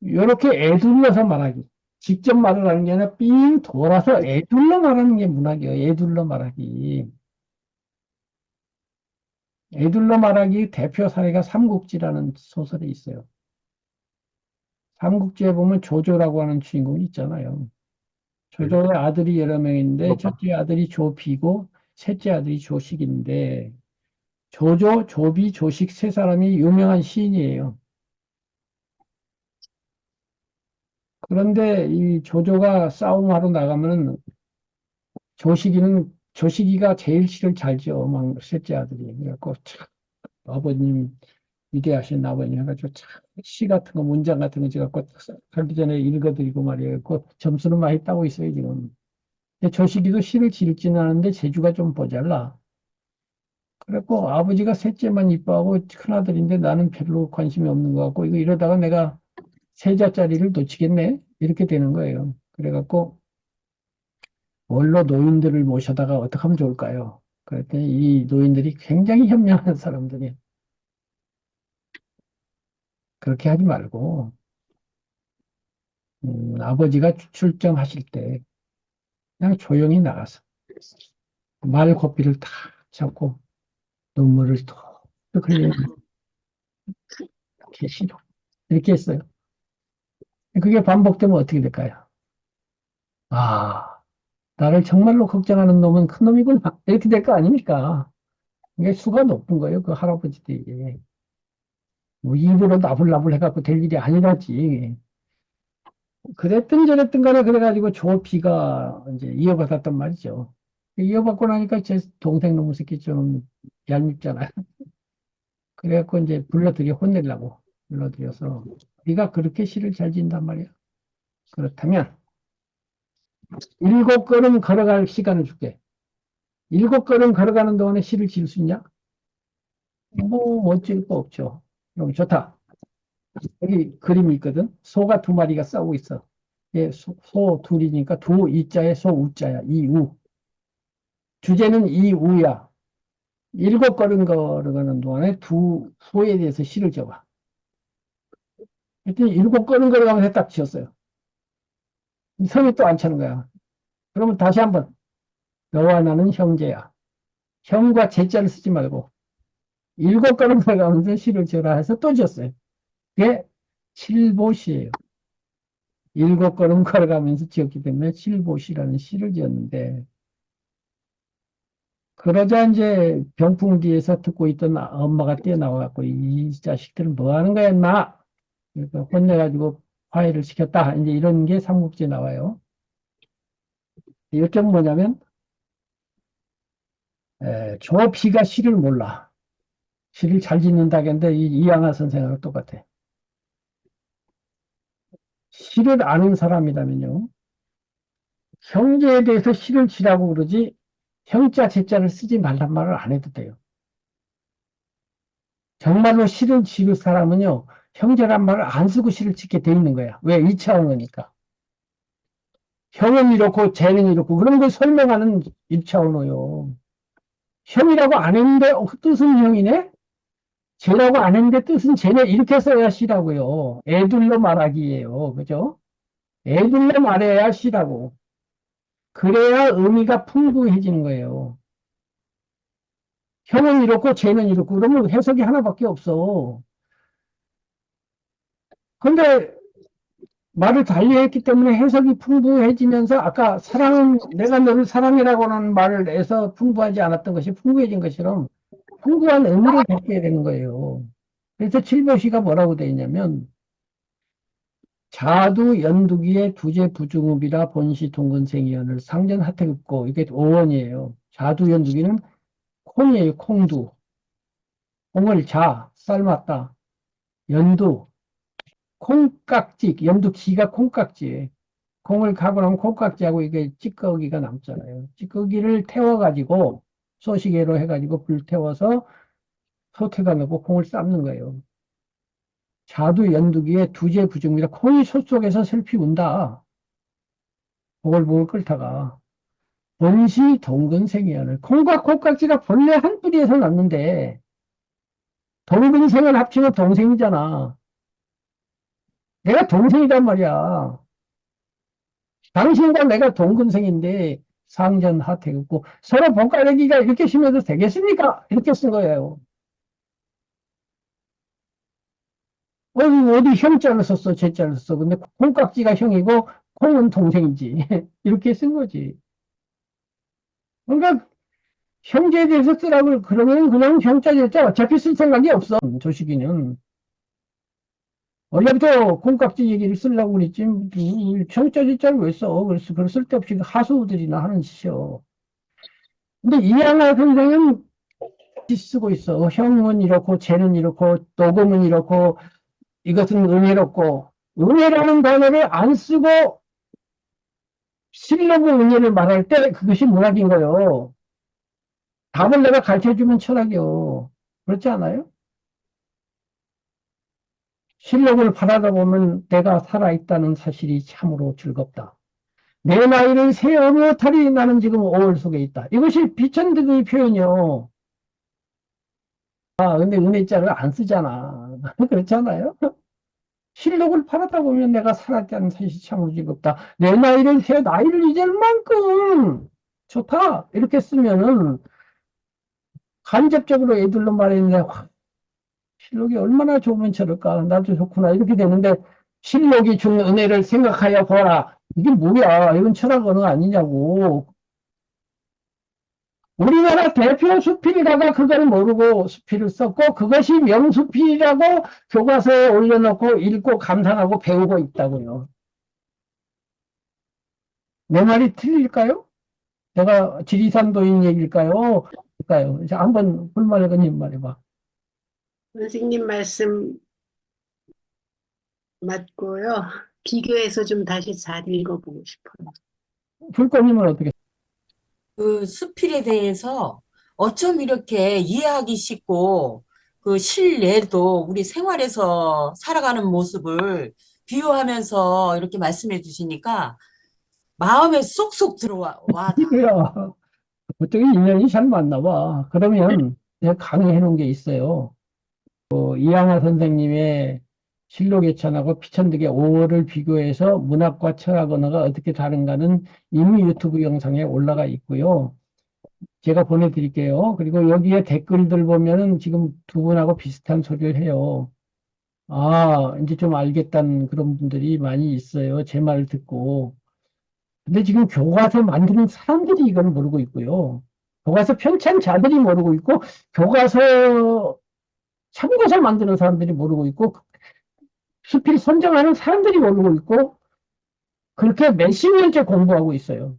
이렇게 애둘러서 말하기. 직접 말을 하는 게 아니라 삥 돌아서 애둘러 말하는 게 문학이에요. 애둘러 말하기. 애둘러 말하기 대표 사례가 삼국지라는 소설이 있어요. 삼국지에 보면 조조라고 하는 주인공이 있잖아요. 조조의 아들이 여러 명인데 첫째 아들이 조비고 셋째 아들이 조식인데 조조, 조비, 조식 세 사람이 유명한 시인이에요. 그런데 이 조조가 싸움하러 나가면 조식이가 제일 시를 잘 지어. 막 셋째 아들이. 그래갖고 참 아버님 위대하신 아버님 해가지고 참 시 같은 거 문장 같은 거 지갖고 가기 전에 읽어드리고 말이에요. 그 점수는 많이 따고 있어요 지금. 근데 조식이도 시를 지을지는 않은데 재주가 좀 모자라. 그래갖고 아버지가 셋째만 이뻐하고 큰아들인데 나는 별로 관심이 없는 것 같고 이거 이러다가 내가 세자짜리를 놓치겠네 이렇게 되는 거예요. 그래갖고 원로 노인들을 모셔다가 어떻게 하면 좋을까요? 그랬더니 이 노인들이 굉장히 현명한 사람들이 그렇게 하지 말고 아버지가 출정하실 때 그냥 조용히 나가서 말고삐를 탁 잡고 눈물을 톡 흘리는 게 싫어. 이렇게 했어요. 그게 반복되면 어떻게 될까요? 아, 나를 정말로 걱정하는 놈은 큰 놈이구나. 이렇게 될 거 아닙니까? 이게 수가 높은 거예요, 그 할아버지들이. 뭐 입으로 나불나불 해갖고 될 일이 아니라지. 그랬든 저랬든 간에 그래가지고 조피가 이제 이어받았단 말이죠. 이어받고 나니까 제 동생 놈의 새끼 좀 얄밉잖아요. 그래갖고 이제 불러들여 혼내려고 불러들여서 네가 그렇게 시를 잘 진단 말이야. 그렇다면 7걸음 걸어갈 시간을 줄게. 7걸음 걸어가는 동안에 시를 지을 수 있냐? 뭐 어쩔 거 없죠. 그럼 좋다. 여기 그림이 있거든. 소가 2마리가 싸우고 있어. 예, 소 둘이니까 두 이자에 소 우자야. 이우. 주제는 이우야. 7걸음 걸어가는 동안에 두 소에 대해서 시를 지어봐. 그랬더니 7걸음 걸어가면서 딱 지었어요. 성이 또 안 차는 거야. 그러면 다시 한번 너와 나는 형제야. 형과 제자를 쓰지 말고 7걸음 걸어가면서 시를 지어라 해서 또 지었어요. 그게 칠보시예요. 7걸음 걸어가면서 지었기 때문에 칠보시라는 시를 지었는데 그러자 이제 병풍 뒤에서 듣고 있던 엄마가 뛰어나와갖고 이 자식들은 뭐 하는 거야 임마. 그러니까 혼내가지고 화해를 시켰다. 이제 이런 게 삼국지에 나와요. 이점 뭐냐면 조피가 시를 몰라. 시를 잘 짓는다겠는데 이양하 선생하고 똑같아. 시를 아는 사람이라면요. 형제에 대해서 시를 지라고 그러지 형자 제자를 쓰지 말란 말을 안 해도 돼요. 정말로 시를 지을 사람은요. 형제란 말을 안 쓰고 시를 짓게 돼 있는 거야. 왜? 2차원어니까. 형은 이렇고 쟤는 이렇고 그런 걸 설명하는 1차원어요. 형이라고 안 했는데 뜻은 형이네? 쟤라고 안 했는데 뜻은 쟤네 이렇게 써야 시라고요. 애둘러 말하기예요. 그죠? 애둘러 말해야 시라고. 그래야 의미가 풍부해지는 거예요. 형은 이렇고 쟤는 이렇고 그러면 해석이 하나밖에 없어. 근데 말을 달리했기 때문에 해석이 풍부해지면서 아까 사랑은 내가 너를 사랑이라고 하는 말을 해서 풍부하지 않았던 것이 풍부해진 것처럼 풍부한 의미를 갖게 되는 거예요. 그래서 칠보시가 뭐라고 되어 있냐면 자두 연두기의 두제 부중읍이라 본시 동근생이연을 상전 하태급고 이게 오원이에요. 자두 연두기는 콩이에요. 콩두. 콩을 삶았다. 연두 콩깍지 연두 기가 콩깍지예요. 콩을 가고 나면 콩깍지하고 이게 찌꺼기가 남잖아요. 찌꺼기를 태워가지고 소시계로 해가지고 불 태워서 소태가 넣고 콩을 삶는 거예요. 자두 연두기에 두제 부중이라 콩이 솥 속에서 슬피 운다. 보글보글 끓다가 본시 동근생이야를 콩과 콩깍지가 본래 한 뿌리에서 났는데 동근생을 합치면 동생이잖아. 내가 동생이란 말이야. 당신과 내가 동근생인데 상전 하태겠고 서로 번갈아기가 이렇게 심어도 되겠습니까? 이렇게 쓴 거예요. 어디 형자를 썼어, 제자를 썼어. 근데 콩깍지가 형이고 콩은 동생이지. 이렇게 쓴 거지. 그러니까 형제에 대해서 쓰라고 그러면 그냥 형자, 제자 어차피 쓸 생각이 없어. 조식이는. 원래부터 콩깍지 얘기를 쓰려고 그랬지. 형자, 제자를 왜 써? 그래서 그럴 쓸데없이 하수들이나 하는 짓이요. 근데 이양하 선생은 쓰고 있어. 형은 이렇고, 쟤는 이렇고, 녹음은 이렇고, 이것은 은혜롭고, 은혜라는 단어를 안 쓰고, 실로그 은혜를 말할 때 그것이 문학인 거요. 답을 내가 가르쳐 주면 철학이요. 그렇지 않아요? 실록을 바라다 보면 내가 살아있다는 사실이 참으로 즐겁다. 내 나이를 세어 못하리 나는 지금 5월 속에 있다. 이것이 비천득의 표현이요. 아, 근데 은혜자를 안 쓰잖아. 그렇잖아요? 실록을 팔았다 보면 내가 살았다는 사실이 참 즐겁다. 내 나이를 세어 나이를 잊을 만큼 좋다. 이렇게 쓰면은 간접적으로 애들로 말했는데, 와, 실록이 얼마나 좋으면 저럴까. 나도 좋구나. 이렇게 되는데, 실록이 준 은혜를 생각하여 보라. 이게 뭐야? 이건 철학 언어 아니냐고. 우리나라 대표 수필가가 그걸 모르고 수필을 썼고 그것이 명수필이라고 교과서에 올려놓고 읽고 감상하고 배우고 있다고요. 내 말이 틀릴까요? 내가 지리산도인 얘기일까요? 일까요? 자, 한번 훌말건님 말해봐. 선생님 말씀 맞고요. 비교해서 좀 다시 잘 읽어보고 싶어요. 불꽃님은 어떻게? 그 수필에 대해서 어쩜 이렇게 이해하기 쉽고 그 실내도 우리 생활에서 살아가는 모습을 비유하면서 이렇게 말씀해 주시니까 마음에 쏙쏙 들어와 와 닿아요. 이거야. 그쪽에 인연이 잘 맞나 봐. 그러면 내가 강의해 놓은 게 있어요. 이양화 선생님의 실록예찬하고 피천득의 5월을 비교해서 문학과 철학 언어가 어떻게 다른가는 이미 유튜브 영상에 올라가 있고요. 제가 보내드릴게요. 그리고 여기에 댓글들 보면은 지금 두 분하고 비슷한 소리를 해요. 아, 이제 좀 알겠다는 그런 분들이 많이 있어요. 제 말을 듣고. 근데 지금 교과서 만드는 사람들이 이걸 모르고 있고요. 교과서 편찬자들이 모르고 있고, 교과서 참고서 만드는 사람들이 모르고 있고, 수필 선정하는 사람들이 모르고 있고, 그렇게 몇십 년째 공부하고 있어요.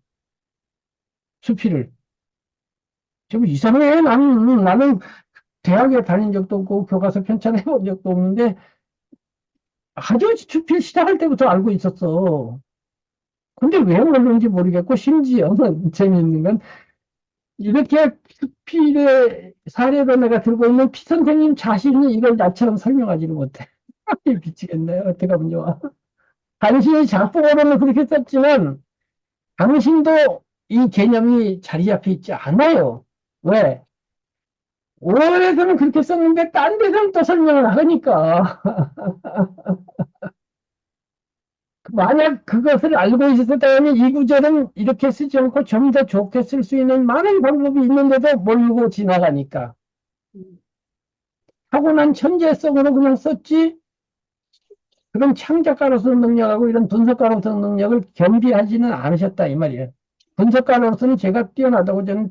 수필을. 좀 이상해. 나는 대학에 다닌 적도 없고, 교과서 편찬해 본 적도 없는데, 아주 수필 시작할 때부터 알고 있었어. 근데 왜 모르는지 모르겠고, 심지어 재미있는 건, 이렇게 수필의 사례로 내가 들고 있는 피 선생님 자신이 이걸 나처럼 설명하지를 못해. 미치겠네요. 어떻게 하면 좋아. 당신이 작품으로는 그렇게 썼지만, 당신도 이 개념이 자리 잡혀 있지 않아요. 왜? 5월에서는 그렇게 썼는데, 딴 데서는 또 설명을 하니까. 만약 그것을 알고 있었다면 이 구절은 이렇게 쓰지 않고 좀 더 좋게 쓸 수 있는 많은 방법이 있는데도 모르고 지나가니까. 음, 타고난 천재성으로 그냥 썼지, 그런 창작가로서의 능력하고 이런 분석가로서의 능력을 겸비하지는 않으셨다, 이 말이에요. 분석가로서는 제가 뛰어나다고 저는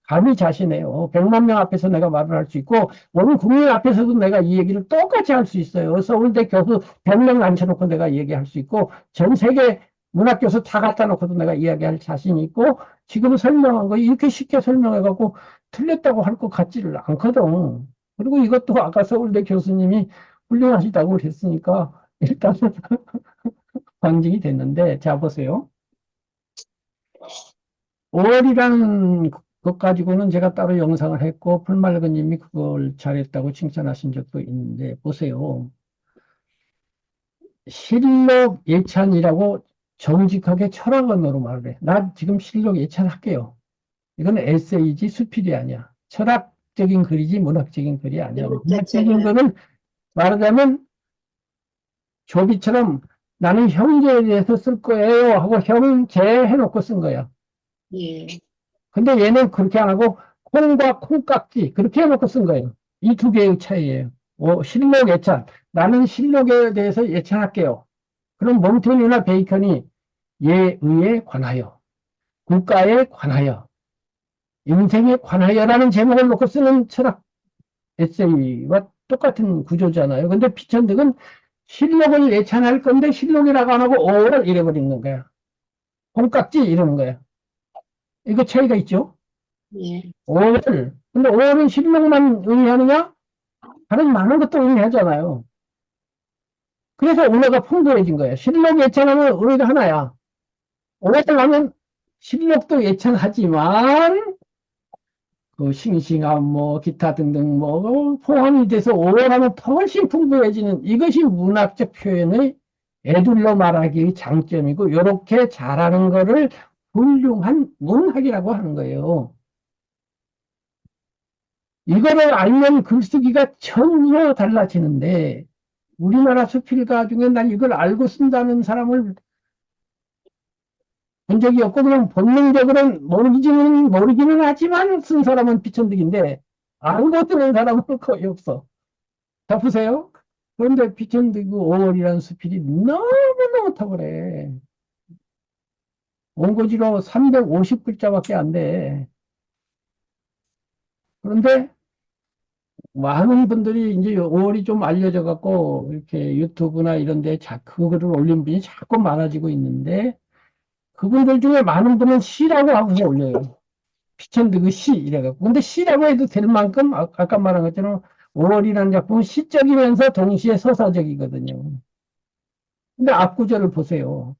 감히 자신해요. 100만 명 앞에서 내가 말을 할 수 있고, 온 국민 앞에서도 내가 이 얘기를 똑같이 할 수 있어요. 서울대 교수 100명 앉혀놓고 내가 얘기할 수 있고, 전 세계 문학 교수 다 갖다 놓고도 내가 이야기할 자신이 있고, 지금 설명한 거 이렇게 쉽게 설명해갖고 틀렸다고 할 것 같지를 않거든. 그리고 이것도 아까 서울대 교수님이 훌륭하시다고 그랬으니까, 일단은 방직이 됐는데, 자, 보세요. 5월이라는 것 가지고는 제가 따로 영상을 했고, 풀말그 님이 그걸 잘했다고 칭찬하신 적도 있는데, 보세요. 실록 예찬이라고 정직하게 철학 언어로 말을 해. 나 지금 실록 예찬할게요. 이건 에세이지 수필이 아니야. 철학적인 글이지 문학적인 글이 아니야. 제목 문학적인 자체가 글은 말하자면 조비처럼 나는 형제에 대해서 쓸 거예요 하고 형제 해놓고 쓴 거야. 예, 근데 얘는 그렇게 안 하고 콩과 콩깍지 그렇게 해놓고 쓴 거예요. 이 두 개의 차이예요. 실록 예찬. 나는 실록에 대해서 예찬할게요. 그럼 몬테뉴나 베이컨이 예의에 관하여, 국가에 관하여, 인생에 관하여라는 제목을 놓고 쓰는 철학 에세이와 똑같은 구조잖아요. 근데 피천득은 실록을 예찬할 건데 실록이라고 안 하고 오를 잃어버리는 거야. 콩깍지 이러는 거야. 이거 차이가 있죠? 예, 5월. 근데 5월은 실력만 의미하느냐? 다른 많은 것도 의미하잖아요. 그래서 언어가 풍부해진 거예요. 실력 예찬하면 의미가 하나야. 5월 하면 실력도 예찬하지만, 그 싱싱함, 뭐, 기타 등등, 뭐, 포함이 돼서 5월 하면 훨씬 풍부해지는 이것이 문학적 표현의 애둘러 말하기의 장점이고, 요렇게 잘하는 거를 훌륭한 문학이라고 하는 거예요. 이거를 알면 글쓰기가 전혀 달라지는데, 우리나라 수필가 중에 난 이걸 알고 쓴다는 사람을 본 적이 없고, 그냥 본능적으로는 모르기는 하지만 쓴 사람은 비천득인데, 알고 쓰는 사람은 거의 없어. 다 보세요. 그런데 비천득 5월이라는 수필이 너무너무 탁월해. 원고지로 350글자밖에 안 돼. 그런데 많은 분들이 이제 5월이 좀 알려져 갖고 이렇게 유튜브나 이런 데 그거를 올린 분이 자꾸 많아지고 있는데, 그분들 중에 많은 분은 시라고 하고서 올려요. 피천득의 시 이래갖고. 근데 시라고 해도 될 만큼 아까 말한 것처럼 5월이라는 작품은 시적이면서 동시에 서사적이거든요. 근데 앞구절을 보세요.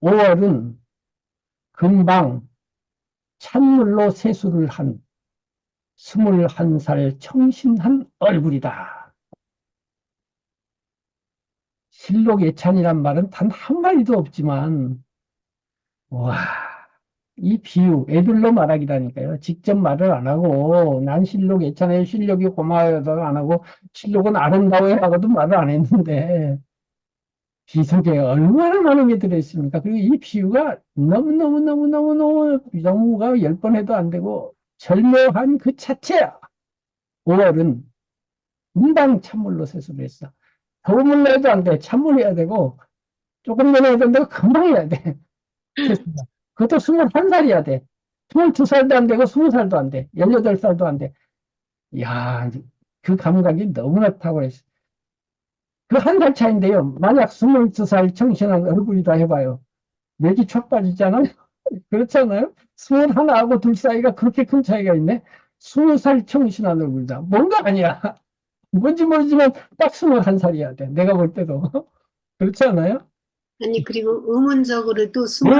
5월은 금방 찬물로 세수를 한 21살 청신한 얼굴이다. 실록 예찬이란 말은 단 한마디도 없지만, 와, 이 비유, 애들로 말하기라니까요. 직접 말을 안 하고, 난 실록 예찬의 실력이 고마워요도 안 하고, 실록은 아름다워요 하고도 말을 안 했는데, 비속에 얼마나 많은 게 들어있습니까? 그리고 이 비유가 너무가 10번 해도 안 되고, 절묘한 그 자체야. 5월은 금방 찬물로 세수를 했어. 더운 물로 해도 안 돼. 찬물 해야 되고, 조금 전에 해도 안 되고, 금방 해야 돼. 세수가. 그것도 21살이야 돼. 22살도 안 되고, 20살도 안 돼. 18살도 안 돼. 이야, 그 감각이 너무나 탁월했어. 그 한 살 차인데요. 만약 22살 청신한 얼굴이다 해봐요. 내기 촉 빠지잖아요. 그렇잖아요. 21하고 둘 사이가 그렇게 큰 차이가 있네. 20살 청신한 얼굴이다. 뭔가 아니야. 뭔지 모르지만 딱 21살이야 돼. 내가 볼 때도. 그렇지 않아요? 아니, 그리고 의문적으로도 21,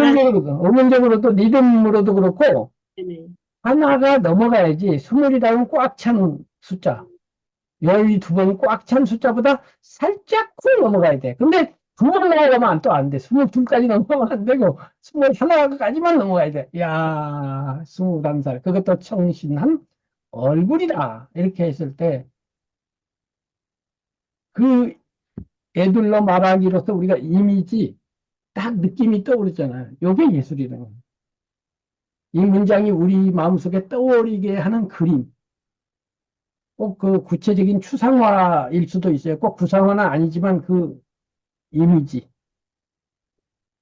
의문적으로도 리듬으로도 그렇고, 네. 하나가 넘어가야지. 20이라면 꽉 찬 숫자. 12번 꽉 찬 숫자보다 살짝 쿵 넘어가야 돼. 근데 두 번 넘어가면 또 안 돼. 22까지 넘어가면 안 되고, 21까지만 넘어가야 돼. 이야, 21살. 그것도 청신한 얼굴이다. 이렇게 했을 때, 그 애들로 말하기로서 우리가 이미지, 딱 느낌이 떠오르잖아요. 요게 예술이라는 거예요. 이 문장이 우리 마음속에 떠오르게 하는 그림. 꼭 그 구체적인 추상화일 수도 있어요. 꼭 구상화는 아니지만 그 이미지.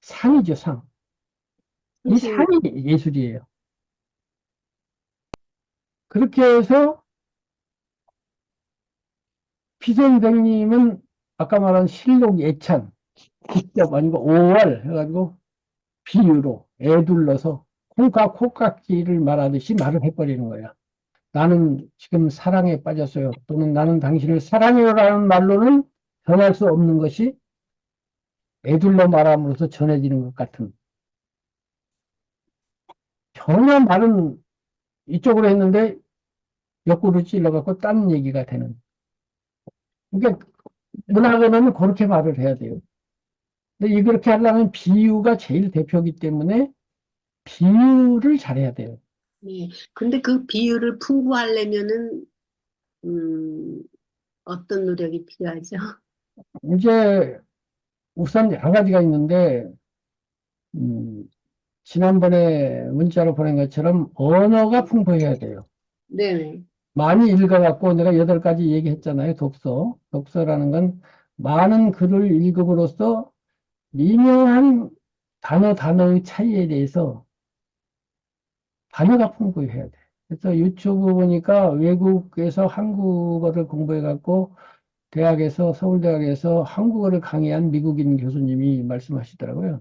상이죠, 상. 이 선생님, 상이 예술이에요. 그렇게 해서 피 선생님은 아까 말한 실록 예찬, 직접 아니고 5월 해가지고 비유로 애둘러서 콩깍지를 말하듯이 말을 해버리는 거야. 나는 지금 사랑에 빠졌어요. 또는 나는 당신을 사랑해요라는 말로는 전할 수 없는 것이 애둘러 말함으로써 전해지는 것 같은. 전혀 말은 이쪽으로 했는데 옆구리 찔러갖고 딴 얘기가 되는. 그러니까 문학에는 그렇게 말을 해야 돼요. 근데 이렇게 하려면 비유가 제일 대표이기 때문에 비유를 잘해야 돼요. 네. 근데 그 비유를 풍부하려면은, 음, 어떤 노력이 필요하죠? 이제 우선 여러 가지가 있는데, 음, 지난번에 문자로 보낸 것처럼 언어가 풍부해야 돼요. 네네. 많이 읽어갖고 내가 8가지 얘기했잖아요. 독서. 독서라는 건 많은 글을 읽음으로써 미묘한 단어의 차이에 대해서 단어가 풍부해야 돼. 그래서 유튜브 보니까 외국에서 한국어를 공부해갖고 대학에서, 서울대학에서 한국어를 강의한 미국인 교수님이 말씀하시더라고요.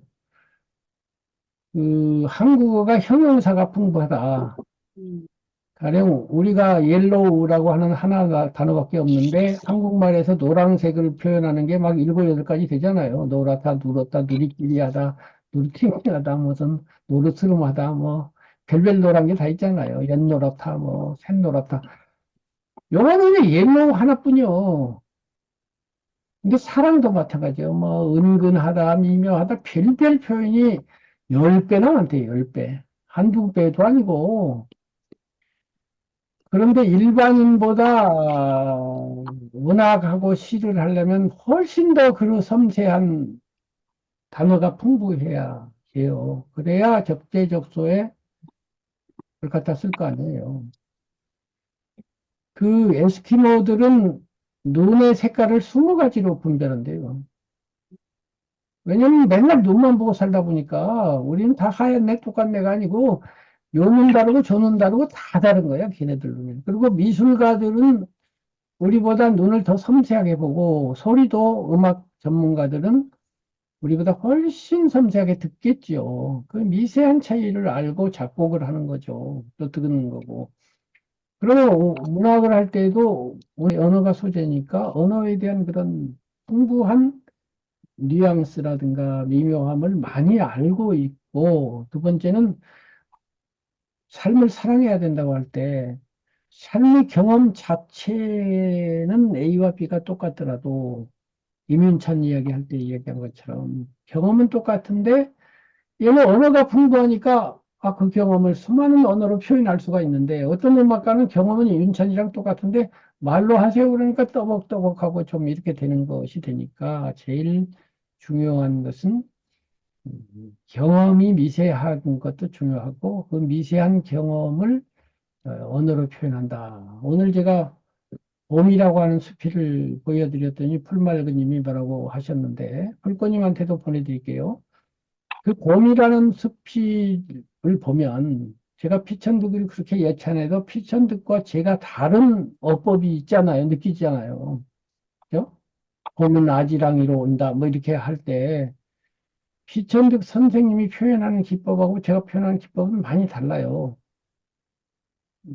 그 한국어가 형용사가 풍부하다. 음, 가령 우리가 옐로우라고 하는 하나 단어밖에 없는데 한국말에서 노란색을 표현하는 게 막 7, 8가지 되잖아요. 노랗다, 누렇다, 누리끼리하다, 누리팅하다, 무슨 노르스름하다, 뭐 별별 노란 게 다 있잖아요. 연노랗다, 뭐 샛노랗다. 영어는 옐로우 하나뿐이요. 근데 사랑도 마찬가지예요. 뭐 은근하다, 미묘하다, 별별 표현이 10배나 많대요. 10배. 한두 배도 아니고. 그런데 일반인보다 문학하고 시를 하려면 훨씬 더 그 섬세한 단어가 풍부해야 해요. 그래야 적재적소에 그걸 갖다 쓸 거 아니에요. 그 에스키모들은 눈의 색깔을 20가지로 분별한대요. 왜냐면 맨날 눈만 보고 살다 보니까 우리는 다 하얀 내 똑같네가 아니고 요 눈 다르고 저 눈 다르고 다 다른 거야, 걔네들 눈은. 그리고 미술가들은 우리보다 눈을 더 섬세하게 보고 소리도 음악 전문가들은 우리보다 훨씬 섬세하게 듣겠죠. 그 미세한 차이를 알고 작곡을 하는 거죠. 또 듣는 거고. 그러면 문학을 할 때도 우리 언어가 소재니까 언어에 대한 그런 풍부한 뉘앙스라든가 미묘함을 많이 알고 있고, 두 번째는 삶을 사랑해야 된다고 할 때, 삶의 경험 자체는 A와 B가 똑같더라도, 이민찬 이야기할 때 이야기한 것처럼, 경험은 똑같은데, 얘는 언어가 풍부하니까, 아, 그 경험을 수많은 언어로 표현할 수가 있는데, 어떤 음악가는 경험은 윤찬이랑 똑같은데, 말로 하세요 그러니까 떠벅떠벅하고 좀 이렇게 되는 것이 되니까, 제일 중요한 것은 경험이 미세한 것도 중요하고 그 미세한 경험을 언어로 표현한다. 오늘 제가 봄이라고 하는 수필을 보여드렸더니 풀맑은님이 뭐라고 하셨는데 풀꽃님한테도 보내드릴게요. 그 봄이라는 수필을 보면 제가 피천득을 그렇게 예찬해도 피천득과 제가 다른 어법이 있잖아요. 느끼잖아요. 그죠? 봄은 아지랑이로 온다. 뭐 이렇게 할때 피천득 선생님이 표현하는 기법하고 제가 표현하는 기법은 많이 달라요.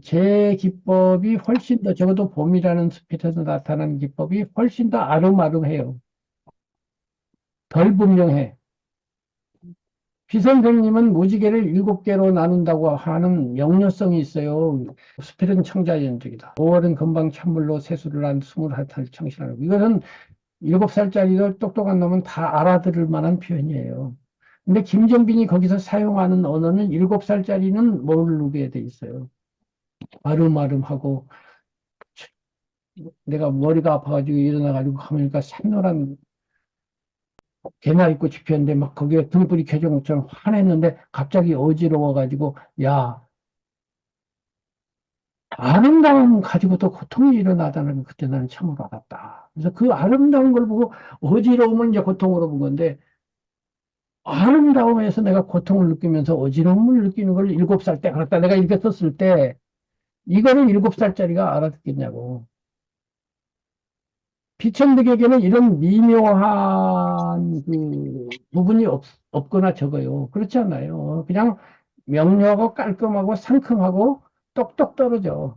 제 기법이 훨씬 더, 적어도 봄이라는 숲에서 나타나는 기법이 훨씬 더 아름아름해요. 덜 분명해. 피 선생님은 무지개를 7개로 나눈다고 하는 명료성이 있어요. 수필은 청자연적이다. 5월은 금방 찬물로 세수를 한 21살 청신하고. 이거는 7살짜리도 똑똑한 놈은 다 알아들을 만한 표현이에요. 근데 김정빈이 거기서 사용하는 언어는 7살짜리는 모르게 돼 있어요. 아름아름하고 내가 머리가 아파가지고 일어나가지고 가보니까 샛노란 개나 입고 집혔는데 막 거기에 등불이 켜진 것처럼 환했는데 갑자기 어지러워가지고 야 아름다움 가지고도 고통이 일어나다는 걸 그때 나는 처음으로 알았다. 그래서 그 아름다운 걸 보고 어지러움을 이제 고통으로 본 건데 아름다움에서 내가 고통을 느끼면서 어지러움을 느끼는 걸 7살 때 그랬다. 내가 이렇게 썼을 때 이거는 7살짜리가 알아듣겠냐고. 비천득에게는 이런 미묘한 그 부분이 없거나 적어요. 그렇지 않아요. 그냥 명료하고 깔끔하고 상큼하고 똑똑 떨어져.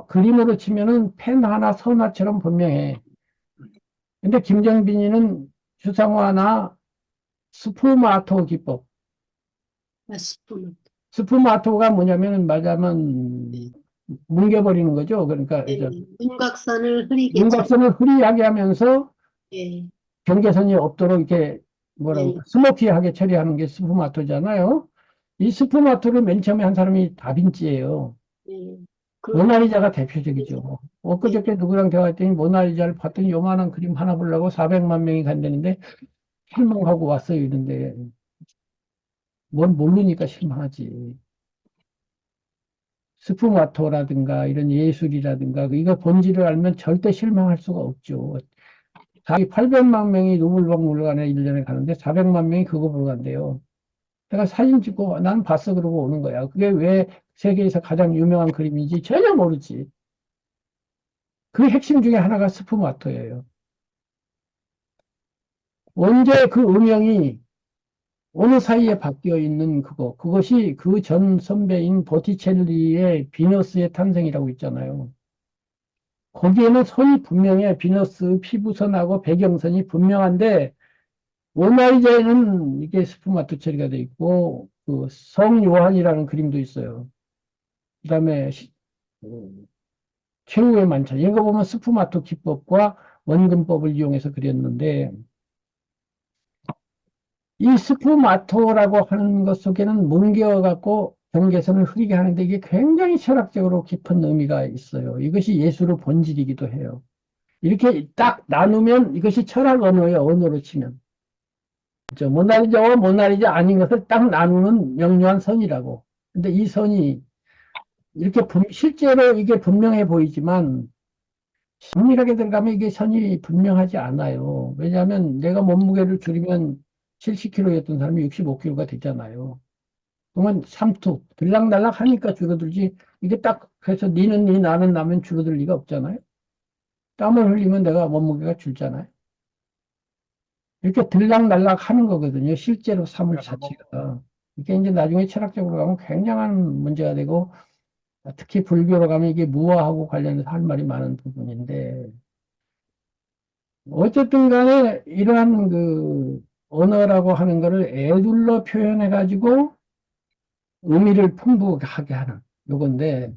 그림으로 치면은 펜 하나 선화처럼 분명해. 근데 김정빈이는 주상화나 스푸마토 기법. 스푼. 스푸마토가 뭐냐면 말하자면 뭉개버리는 거죠. 그러니까 예, 윤곽선을 흐리게 윤곽선을 흐리하게 하면서 예, 경계선이 없도록 이렇게 뭐라고 예, 스모키하게 처리하는 게 스푸마토잖아요. 이 스푸마토를 맨 처음에 한 사람이 다빈치예요. 예. 그, 모나리자가 대표적이죠. 예, 엊그저께 누구랑 대화했더니 모나리자를 봤더니 요만한 그림 하나 보려고 400만 명이 간다는데 실망하고 왔어요. 이런데 뭘 모르니까 실망하지. 스푸마토라든가 이런 예술이라든가 이거 본질을 알면 절대 실망할 수가 없죠. 자기 800만 명이 루블박물관에 1년에 가는데 400만 명이 그거 보러 간대요. 내가 사진 찍고 난 봤어 그러고 오는 거야. 그게 왜 세계에서 가장 유명한 그림인지 전혀 모르지. 그 핵심 중에 하나가 스푸마토예요. 언제 그 음영이 어느 사이에 바뀌어 있는 그것이 그 전 선배인 보티첼리의 비너스의 탄생이라고 있잖아요. 거기에는 선이 분명해. 비너스 피부선하고 배경선이 분명한데 모나리자에는 이게 스푸마토 처리가 돼 있고 그 성요한이라는 그림도 있어요. 그다음에 최후의 만찬 이거 보면 스푸마토 기법과 원근법을 이용해서 그렸는데, 이 스푸마토라고 하는 것 속에는 뭉개어갖고 경계선을 흐리게 하는데 이게 굉장히 철학적으로 깊은 의미가 있어요. 이것이 예술의 본질이기도 해요. 이렇게 딱 나누면 이것이 철학 언어예요. 언어로 치면. 그죠? 모나리자와 모나리자 아닌 것을 딱 나누는 명료한 선이라고. 근데 이 선이 이렇게 실제로 이게 분명해 보이지만 정밀하게 들어가면 이게 선이 분명하지 않아요. 왜냐하면 내가 몸무게를 줄이면 70kg였던 사람이 65kg가 됐잖아요. 그러면 삼투 들락날락 하니까 줄어들지 이게 딱 그래서 니는 니 나는 나면 줄어들 리가 없잖아요. 땀을 흘리면 내가 몸무게가 줄잖아요. 이렇게 들락날락 하는 거거든요. 실제로 사물 자체가. 이게 이제 나중에 철학적으로 가면 굉장한 문제가 되고 특히 불교로 가면 이게 무아하고 관련해서 할 말이 많은 부분인데 어쨌든 간에 이러한 그 언어라고 하는 거를 애둘러 표현해 가지고 의미를 풍부하게 하는 요건데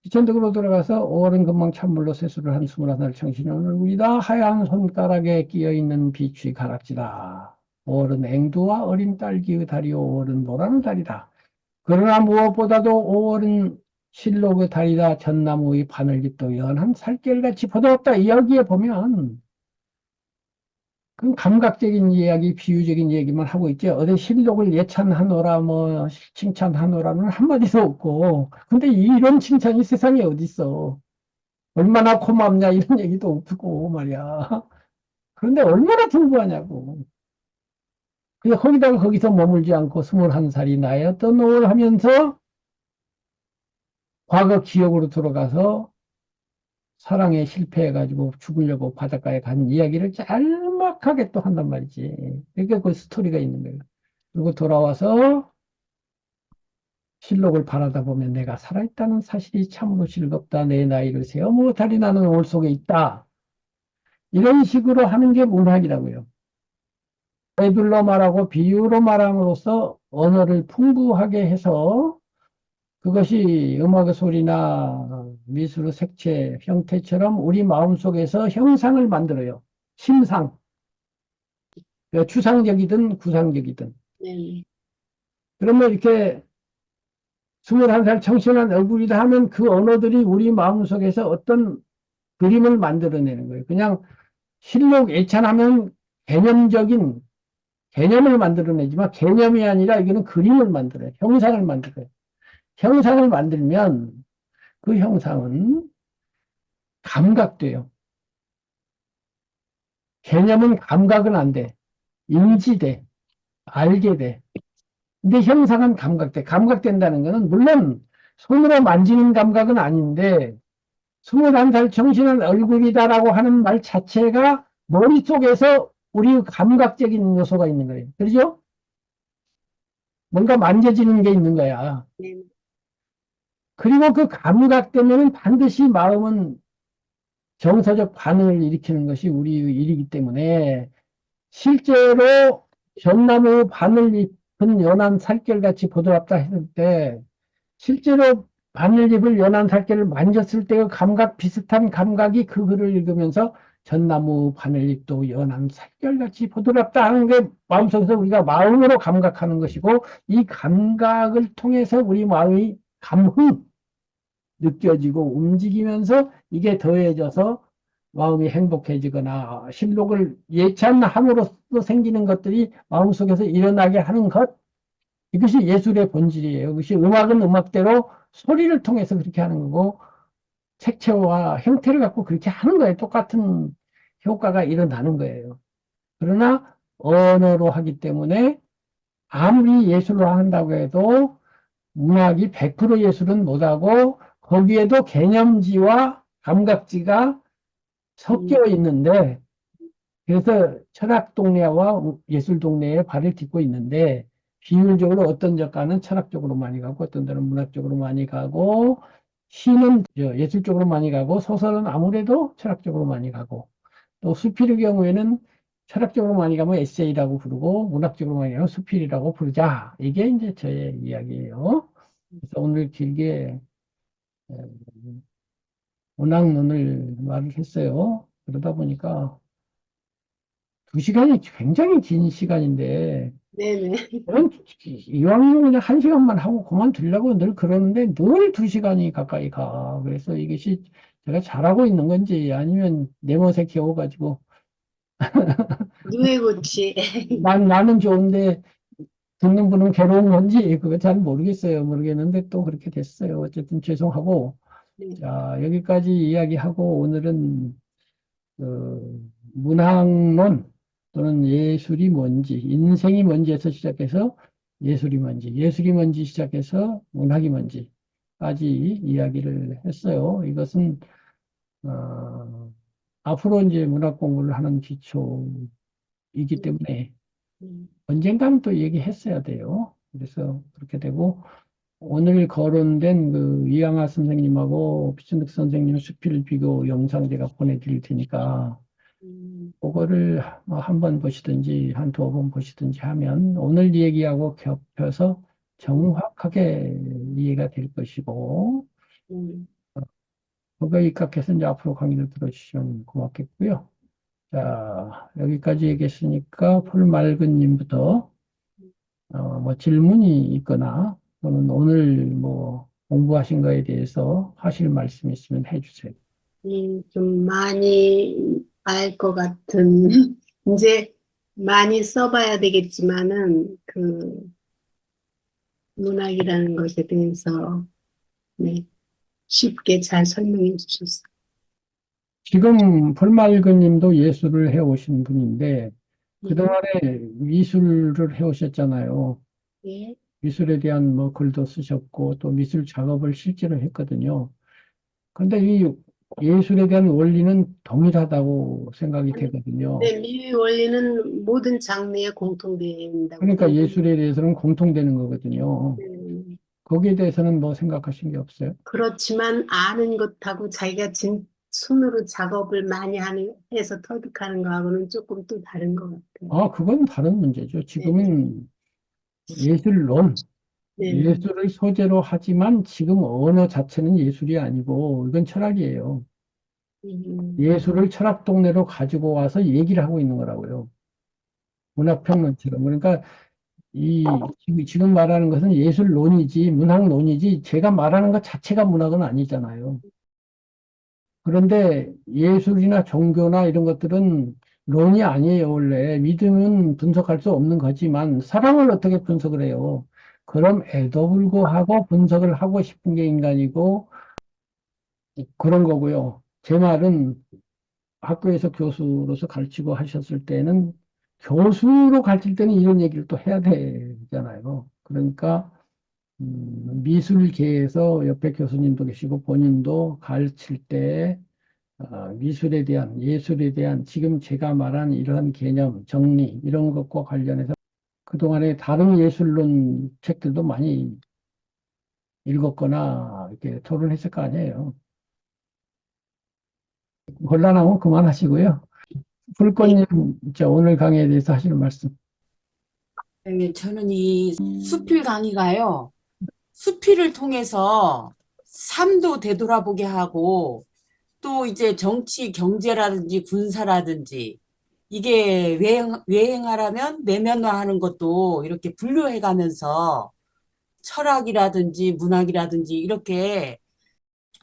기천덕으로 들어가서 5월은 금방 찬물로 세수를 한 21살 청신의 얼굴이다. 하얀 손가락에 끼어있는 비추의 가락지다. 5월은 앵두와 어린 딸기의 달이요 5월은 노란 달이다. 그러나 무엇보다도 5월은 실록의 달이다. 전나무의 바늘잎도 연한 살결같이 부드럽다. 여기에 보면 그 감각적인 이야기, 비유적인 얘기만 하고 있지. 어디 실록을 예찬하노라, 뭐, 칭찬하노라는 한마디도 없고. 근데 이런 칭찬이 세상에 어딨어. 얼마나 고맙냐, 이런 얘기도 없고 말이야. 그런데 얼마나 풍부하냐고. 근데 거기다가 거기서 머물지 않고 21살이 나였던 5월 하면서 과거 기억으로 들어가서 사랑에 실패해가지고 죽으려고 바닷가에 간 이야기를 짤막하게 또 한단 말이지. 그러니까 그 스토리가 있는 거예요. 그리고 돌아와서 실록을 바라다 보면 내가 살아있다는 사실이 참으로 즐겁다. 내 나이를 세어 무엇하리 나는 올 속에 있다. 이런 식으로 하는 게 문학이라고요. 애둘러 말하고 비유로 말함으로써 언어를 풍부하게 해서 그것이 음악의 소리나 미술의 색채, 형태처럼 우리 마음속에서 형상을 만들어요. 심상. 추상적이든 구상적이든. 네. 그러면 이렇게 21살 청신한 얼굴이다 하면 그 언어들이 우리 마음속에서 어떤 그림을 만들어내는 거예요. 그냥 실록 예찬하면 개념적인 개념을 만들어내지만 개념이 아니라 이거는 그림을 만들어요. 형상을 만들어요. 형상을 만들면 그 형상은 감각돼요. 개념은 감각은 안 돼. 인지돼. 알게 돼. 근데 형상은 감각돼. 감각된다는 거는 물론 손으로 만지는 감각은 아닌데 21살 정신은 얼굴이다라고 하는 말 자체가 머릿속에서 우리 감각적인 요소가 있는 거예요. 그렇죠? 뭔가 만져지는 게 있는 거야. 네. 그리고 그 감각 때문에 반드시 마음은 정서적 반응을 일으키는 것이 우리의 일이기 때문에 실제로 전나무 바늘 잎은 연한 살결같이 부드럽다 했을 때 실제로 바늘잎을 연한 살결을 만졌을 때의 감각 비슷한 감각이 그 글을 읽으면서 전나무 바늘잎도 연한 살결같이 부드럽다 하는 게 마음속에서 우리가 마음으로 감각하는 것이고 이 감각을 통해서 우리 마음이 감흥 느껴지고 움직이면서 이게 더해져서 마음이 행복해지거나 실록을 예찬함으로써 생기는 것들이 마음속에서 일어나게 하는 것 이것이 예술의 본질이에요. 이것이 음악은 음악대로 소리를 통해서 그렇게 하는 거고 색채와 형태를 갖고 그렇게 하는 거예요. 똑같은 효과가 일어나는 거예요. 그러나 언어로 하기 때문에 아무리 예술로 한다고 해도 문학이 100% 예술은 못하고 거기에도 개념지와 감각지가 섞여 있는데 그래서 철학 동네와 예술 동네에 발을 딛고 있는데 비율적으로 어떤 작가는 철학적으로 많이 가고 어떤 데는 문학적으로 많이 가고 시는 예술적으로 많이 가고 소설은 아무래도 철학적으로 많이 가고 또 수필의 경우에는 철학적으로 많이 가면 에세이라고 부르고 문학적으로 많이 가면 수필이라고 부르자. 이게 이제 저의 이야기예요. 그래서 오늘 길게 문학론을 말을 했어요. 그러다 보니까 2시간이 굉장히 긴 시간인데, 네네. 그런, 이왕이면 그냥 1시간만 하고 그만두려고 늘 그러는데 늘 2시간이 가까이 가. 그래서 이것이 제가 잘하고 있는 건지 아니면 내 멋에 겨워가지고 누에고치. 나는 좋은데 듣는 분은 괴로운 건지 그거 잘 모르겠어요. 모르겠는데 또 그렇게 됐어요. 어쨌든 죄송하고 네. 자, 여기까지 이야기하고 오늘은 문학론 또는 예술이 뭔지, 인생이 뭔지에서 시작해서 예술이 뭔지, 예술이 뭔지 시작해서 문학이 뭔지까지 이야기를 했어요. 이것은 앞으로 이제 문학 공부를 하는 기초이기 때문에 음, 언젠가는 또 얘기했어야 돼요. 그래서 그렇게 되고 오늘 거론된 그 이양하 선생님하고 피춘득 선생님 수필 비교 영상 제가 보내드릴 테니까 음, 그거를 한 번 보시든지 한 두어 번 보시든지 하면 오늘 얘기하고 겹쳐서 정확하게 이해가 될 것이고 음. 그거에 입각해서 이제 앞으로 강의를 들어주시면 고맙겠고요. 자, 여기까지 얘기했으니까 폴말근 님부터 뭐 질문이 있거나 또는 오늘 뭐 공부하신 거에 대해서 하실 말씀 있으면 해주세요. 좀 많이 알 것 같은, 이제 많이 써봐야 되겠지만은, 문학이라는 것에 대해서, 네, 쉽게 잘 설명해 주셨어요. 지금 폴말근 님도 예술을 해오신 분인데 네, 그동안에 미술을 해오셨잖아요. 네, 미술에 대한 뭐 글도 쓰셨고 또 미술 작업을 실제로 했거든요. 근데 이 예술에 대한 원리는 동일하다고 생각이 되거든요. 네, 미의 원리는 모든 장르에 공통된다고 그러니까 생각합니다. 예술에 대해서는 공통되는 거거든요. 거기에 대해서는 뭐 생각하신 게 없어요? 그렇지만 아는 것하고 자기가 손으로 작업을 많이 해서 터득하는 거하고는 조금 또 다른 것 같아요. 아, 그건 다른 문제죠. 네, 지금은 예술론, 네, 네. 예술을 소재로 하지만 지금 언어 자체는 예술이 아니고 이건 철학이에요. 음, 예술을 철학 동네로 가지고 와서 얘기를 하고 있는 거라고요. 문학평론처럼. 그러니까 지금 말하는 것은 예술론이지, 문학론이지, 제가 말하는 것 자체가 문학은 아니잖아요. 그런데 예술이나 종교나 이런 것들은 론이 아니에요, 원래. 믿음은 분석할 수 없는 거지만, 사랑을 어떻게 분석을 해요? 그럼 애도 불구하고 분석을 하고 싶은 게 인간이고, 그런 거고요. 제 말은 학교에서 교수로서 가르치고 하셨을 때는, 교수로 가르칠 때는 이런 얘기를 또 해야 되잖아요. 그러니까, 미술계에서 옆에 교수님도 계시고 본인도 가르칠 때 미술에 대한, 예술에 대한 지금 제가 말한 이러한 개념, 정리, 이런 것과 관련해서 그동안에 다른 예술론 책들도 많이 읽었거나 이렇게 토론했을 거 아니에요. 곤란하면 그만하시고요. 네, 불꽃님, 오늘 강의에 대해서 하시는 말씀. 네, 저는 이 수필 강의가요. 수필을 통해서 삶도 되돌아보게 하고 또 이제 정치, 경제라든지 군사라든지 이게 외행하려면 내면화하는 것도 이렇게 분류해 가면서 철학이라든지 문학이라든지 이렇게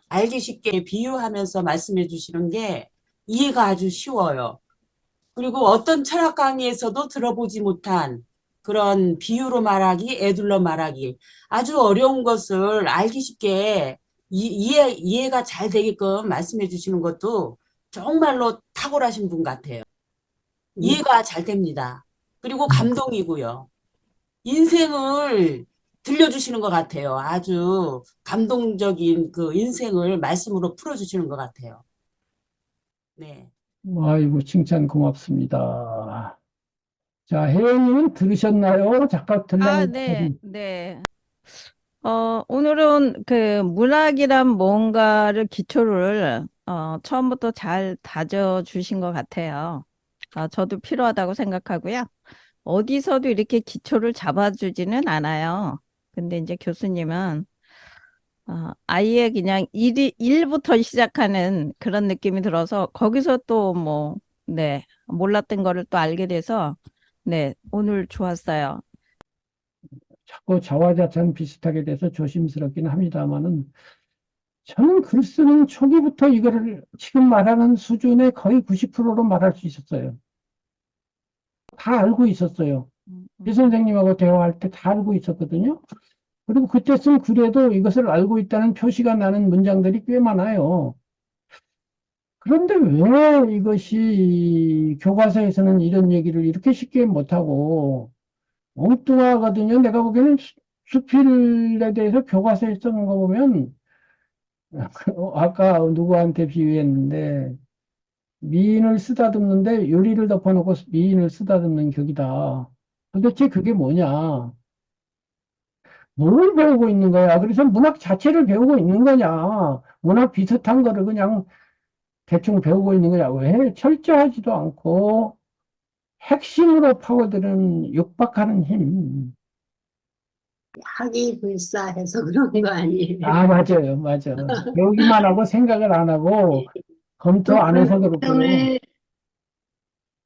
알기 쉽게 비유하면서 말씀해 주시는 게 이해가 아주 쉬워요. 그리고 어떤 철학 강의에서도 들어보지 못한 그런 비유로 말하기, 애둘러 말하기 아주 어려운 것을 알기 쉽게 이해가 잘 되게끔 말씀해 주시는 것도 정말로 탁월하신 분 같아요. 이해가 잘 됩니다. 그리고 감동이고요. 인생을 들려주시는 것 같아요. 아주 감동적인 그 인생을 말씀으로 풀어주시는 것 같아요. 네. 아이고, 칭찬 고맙습니다. 자, 혜영님은 들으셨나요? 잠깐 아, 들려면 네, 네. 오늘은 그 문학이란 뭔가를 기초를 처음부터 잘 다져주신 것 같아요. 저도 필요하다고 생각하고요. 어디서도 이렇게 기초를 잡아주지는 않아요. 근데 이제 교수님은 아예 그냥 일부터 시작하는 그런 느낌이 들어서 거기서 또 뭐, 네, 몰랐던 거를 또 알게 돼서 네, 오늘 좋았어요. 자꾸 자화자찬 비슷하게 돼서 조심스럽긴 합니다만은 저는 글 쓰는 초기부터 이거를 지금 말하는 수준의 거의 90%로 말할 수 있었어요. 다 알고 있었어요. 음, 이 선생님하고 대화할 때 다 알고 있었거든요. 그리고 그때 쓴 글에도 이것을 알고 있다는 표시가 나는 문장들이 꽤 많아요. 그런데 왜 이것이 교과서에서는 이런 얘기를 이렇게 쉽게 못하고 엉뚱하거든요. 내가 보기에는 수필에 대해서 교과서에 쓰는 거 보면 아까 누구한테 비유했는데 미인을 쓰다듬는데 유리를 덮어놓고 미인을 쓰다듬는 격이다. 도대체 그게 뭐냐? 뭘 배우고 있는 거야? 그래서 문학 자체를 배우고 있는 거냐? 문학 비슷한 거를 그냥 대충 배우고 있는 거냐? 왜 철저하지도 않고 핵심으로 파고드는 육박하는 힘. 학이 불사해서 그런 거 아니에요. 아, 맞아요. 맞아. 배우기만 하고 생각을 안 하고 검토 또 안 그런 해서 그렇고요. 과정을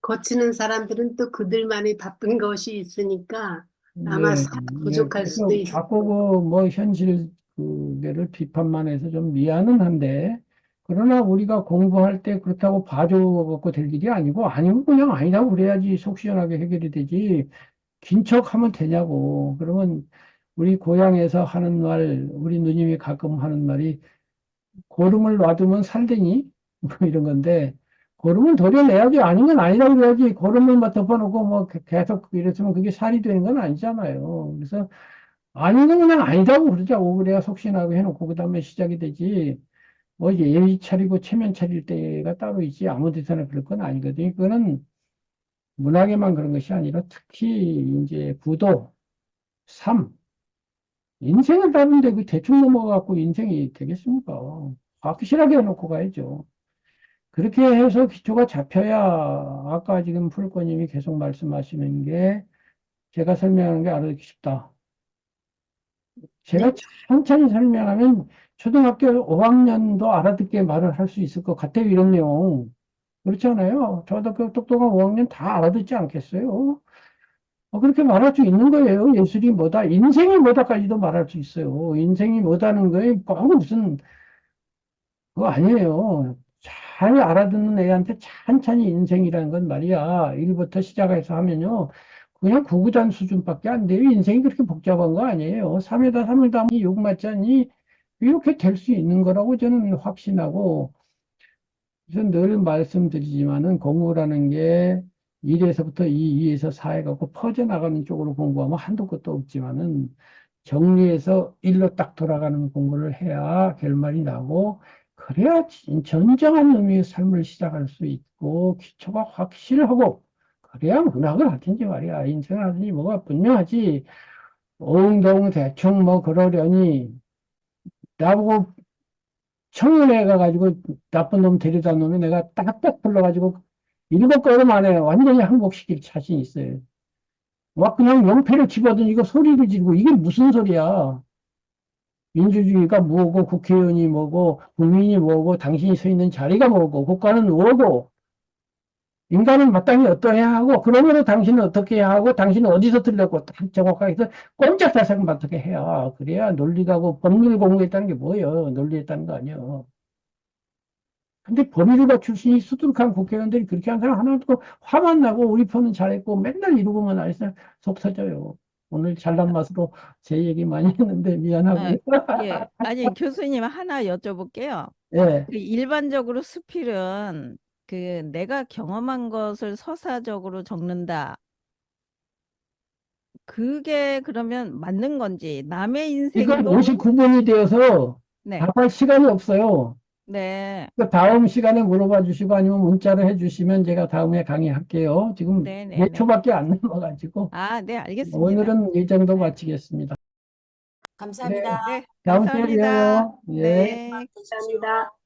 거치는 사람들은 또 그들만의 바쁜 것이 있으니까 아마 예, 예. 부족할 수도 그래서 있을 자꾸 거고. 그 뭐 현실 그게를 비판만 해서 좀 미안은 한데, 그러나 우리가 공부할 때 그렇다고 봐줘 갖고 될 일이 아니고, 아니면 그냥 아니라고 그래야지 속 시원하게 해결이 되지. 긴 척하면 되냐고. 그러면 우리 고향에서 하는 말, 우리 누님이 가끔 하는 말이 고름을 놔두면 살되니? 뭐 이런 건데, 고름은 도려내야지. 아닌 건 아니라고 그래야지. 고름을 뭐 덮어놓고 뭐 계속 이랬으면 그게 살이 되는 건 아니잖아요. 그래서 아닌 건 그냥 아니라고 그러자고. 그래야 속신하게 해놓고 그 다음에 시작이 되지. 뭐 예의 차리고 체면 차릴 때가 따로 있지. 아무 데서나 그럴 건 아니거든요. 그거는 문학에만 그런 것이 아니라 특히 이제 구도, 삶, 인생을 다루는데 그 대충 넘어가고 인생이 되겠습니까? 확실하게 해놓고 가야죠. 그렇게 해서 기초가 잡혀야 아까 지금 푸르코님이 계속 말씀하시는 게 제가 설명하는 게 알아듣기 쉽다. 네? 제가 천천히 설명하면 초등학교 5학년도 알아듣게 말을 할 수 있을 것 같아요. 이런 내용. 그렇잖아요. 저도 그 똑똑한 5학년 다 알아듣지 않겠어요? 그렇게 말할 수 있는 거예요. 예술이 뭐다, 인생이 뭐다까지도 말할 수 있어요. 인생이 뭐다는 거에 꼭 무슨 그거 아니에요. 잘 알아듣는 애한테 천천히 인생이라는 건 말이야. 1부터 시작해서 하면요. 그냥 구구단 수준밖에 안 돼요. 인생이 그렇게 복잡한 거 아니에요. 3에다 3을 더하면 6 맞잖니? 이렇게 될 수 있는 거라고 저는 확신하고, 그래서 늘 말씀드리지만은 공부라는 게 1에서부터 2, 2에서 4 해갖고 퍼져나가는 쪽으로 공부하면 한도 끝도 없지만은 정리해서 1로 딱 돌아가는 공부를 해야 결말이 나고, 그래야 진정한 의미의 삶을 시작할 수 있고 기초가 확실하고, 그래야 문학을 하든지 말이야 인생을 하든지 뭐가 분명하지. 엉덩 대충 뭐 그러려니 나보고 청문회 가가지고 나쁜 놈 데려다 놓으면 내가 딱딱 불러가지고 7걸음 만에 완전히 항복시킬 자신 있어요. 막 그냥 명패를 집어던지고 소리를 지르고 이게 무슨 소리야. 민주주의가 뭐고 국회의원이 뭐고 국민이 뭐고 당신이 서 있는 자리가 뭐고 국가는 뭐고 인간은 마땅히 어떠해야 하고 그러므로 당신은 어떻게 해야 하고 당신은 어디서 들렸고 딱 정확하게 해서 꼼짝달싹 어떻게 해야 그래야 논리가고 법률 공부했다는 게 뭐예요. 논리했다는 거 아니에요. 근데 법률가 출신이 수두룩한 국회의원들이 그렇게 한 사람 하나 없고 화만 나고 우리 편은 잘했고 맨날 이러고만 알았어요. 속 터져요. 오늘 잘난 맛으로 제 얘기 많이 했는데 아, 미안하고요. 예. 아니, 교수님 하나 여쭤볼게요. 예. 그 일반적으로 수필은 그 내가 경험한 것을 서사적으로 적는다. 그게 그러면 맞는 건지, 남의 이건 인생도, 59분이 되어서 네, 답할 시간이 없어요. 네, 그 다음 시간에 물어봐 주시고 아니면 문자로 해 주시면 제가 다음에 강의할게요. 지금 네, 네, 몇 네. 초밖에 안 남아가지고 아, 네, 알겠습니다. 오늘은 이 정도 네, 마치겠습니다. 네. 감사합니다. 네, 다음 주에 감사합니다. 봬요. 예. 네, 네. 수고하십시오. 감사합니다.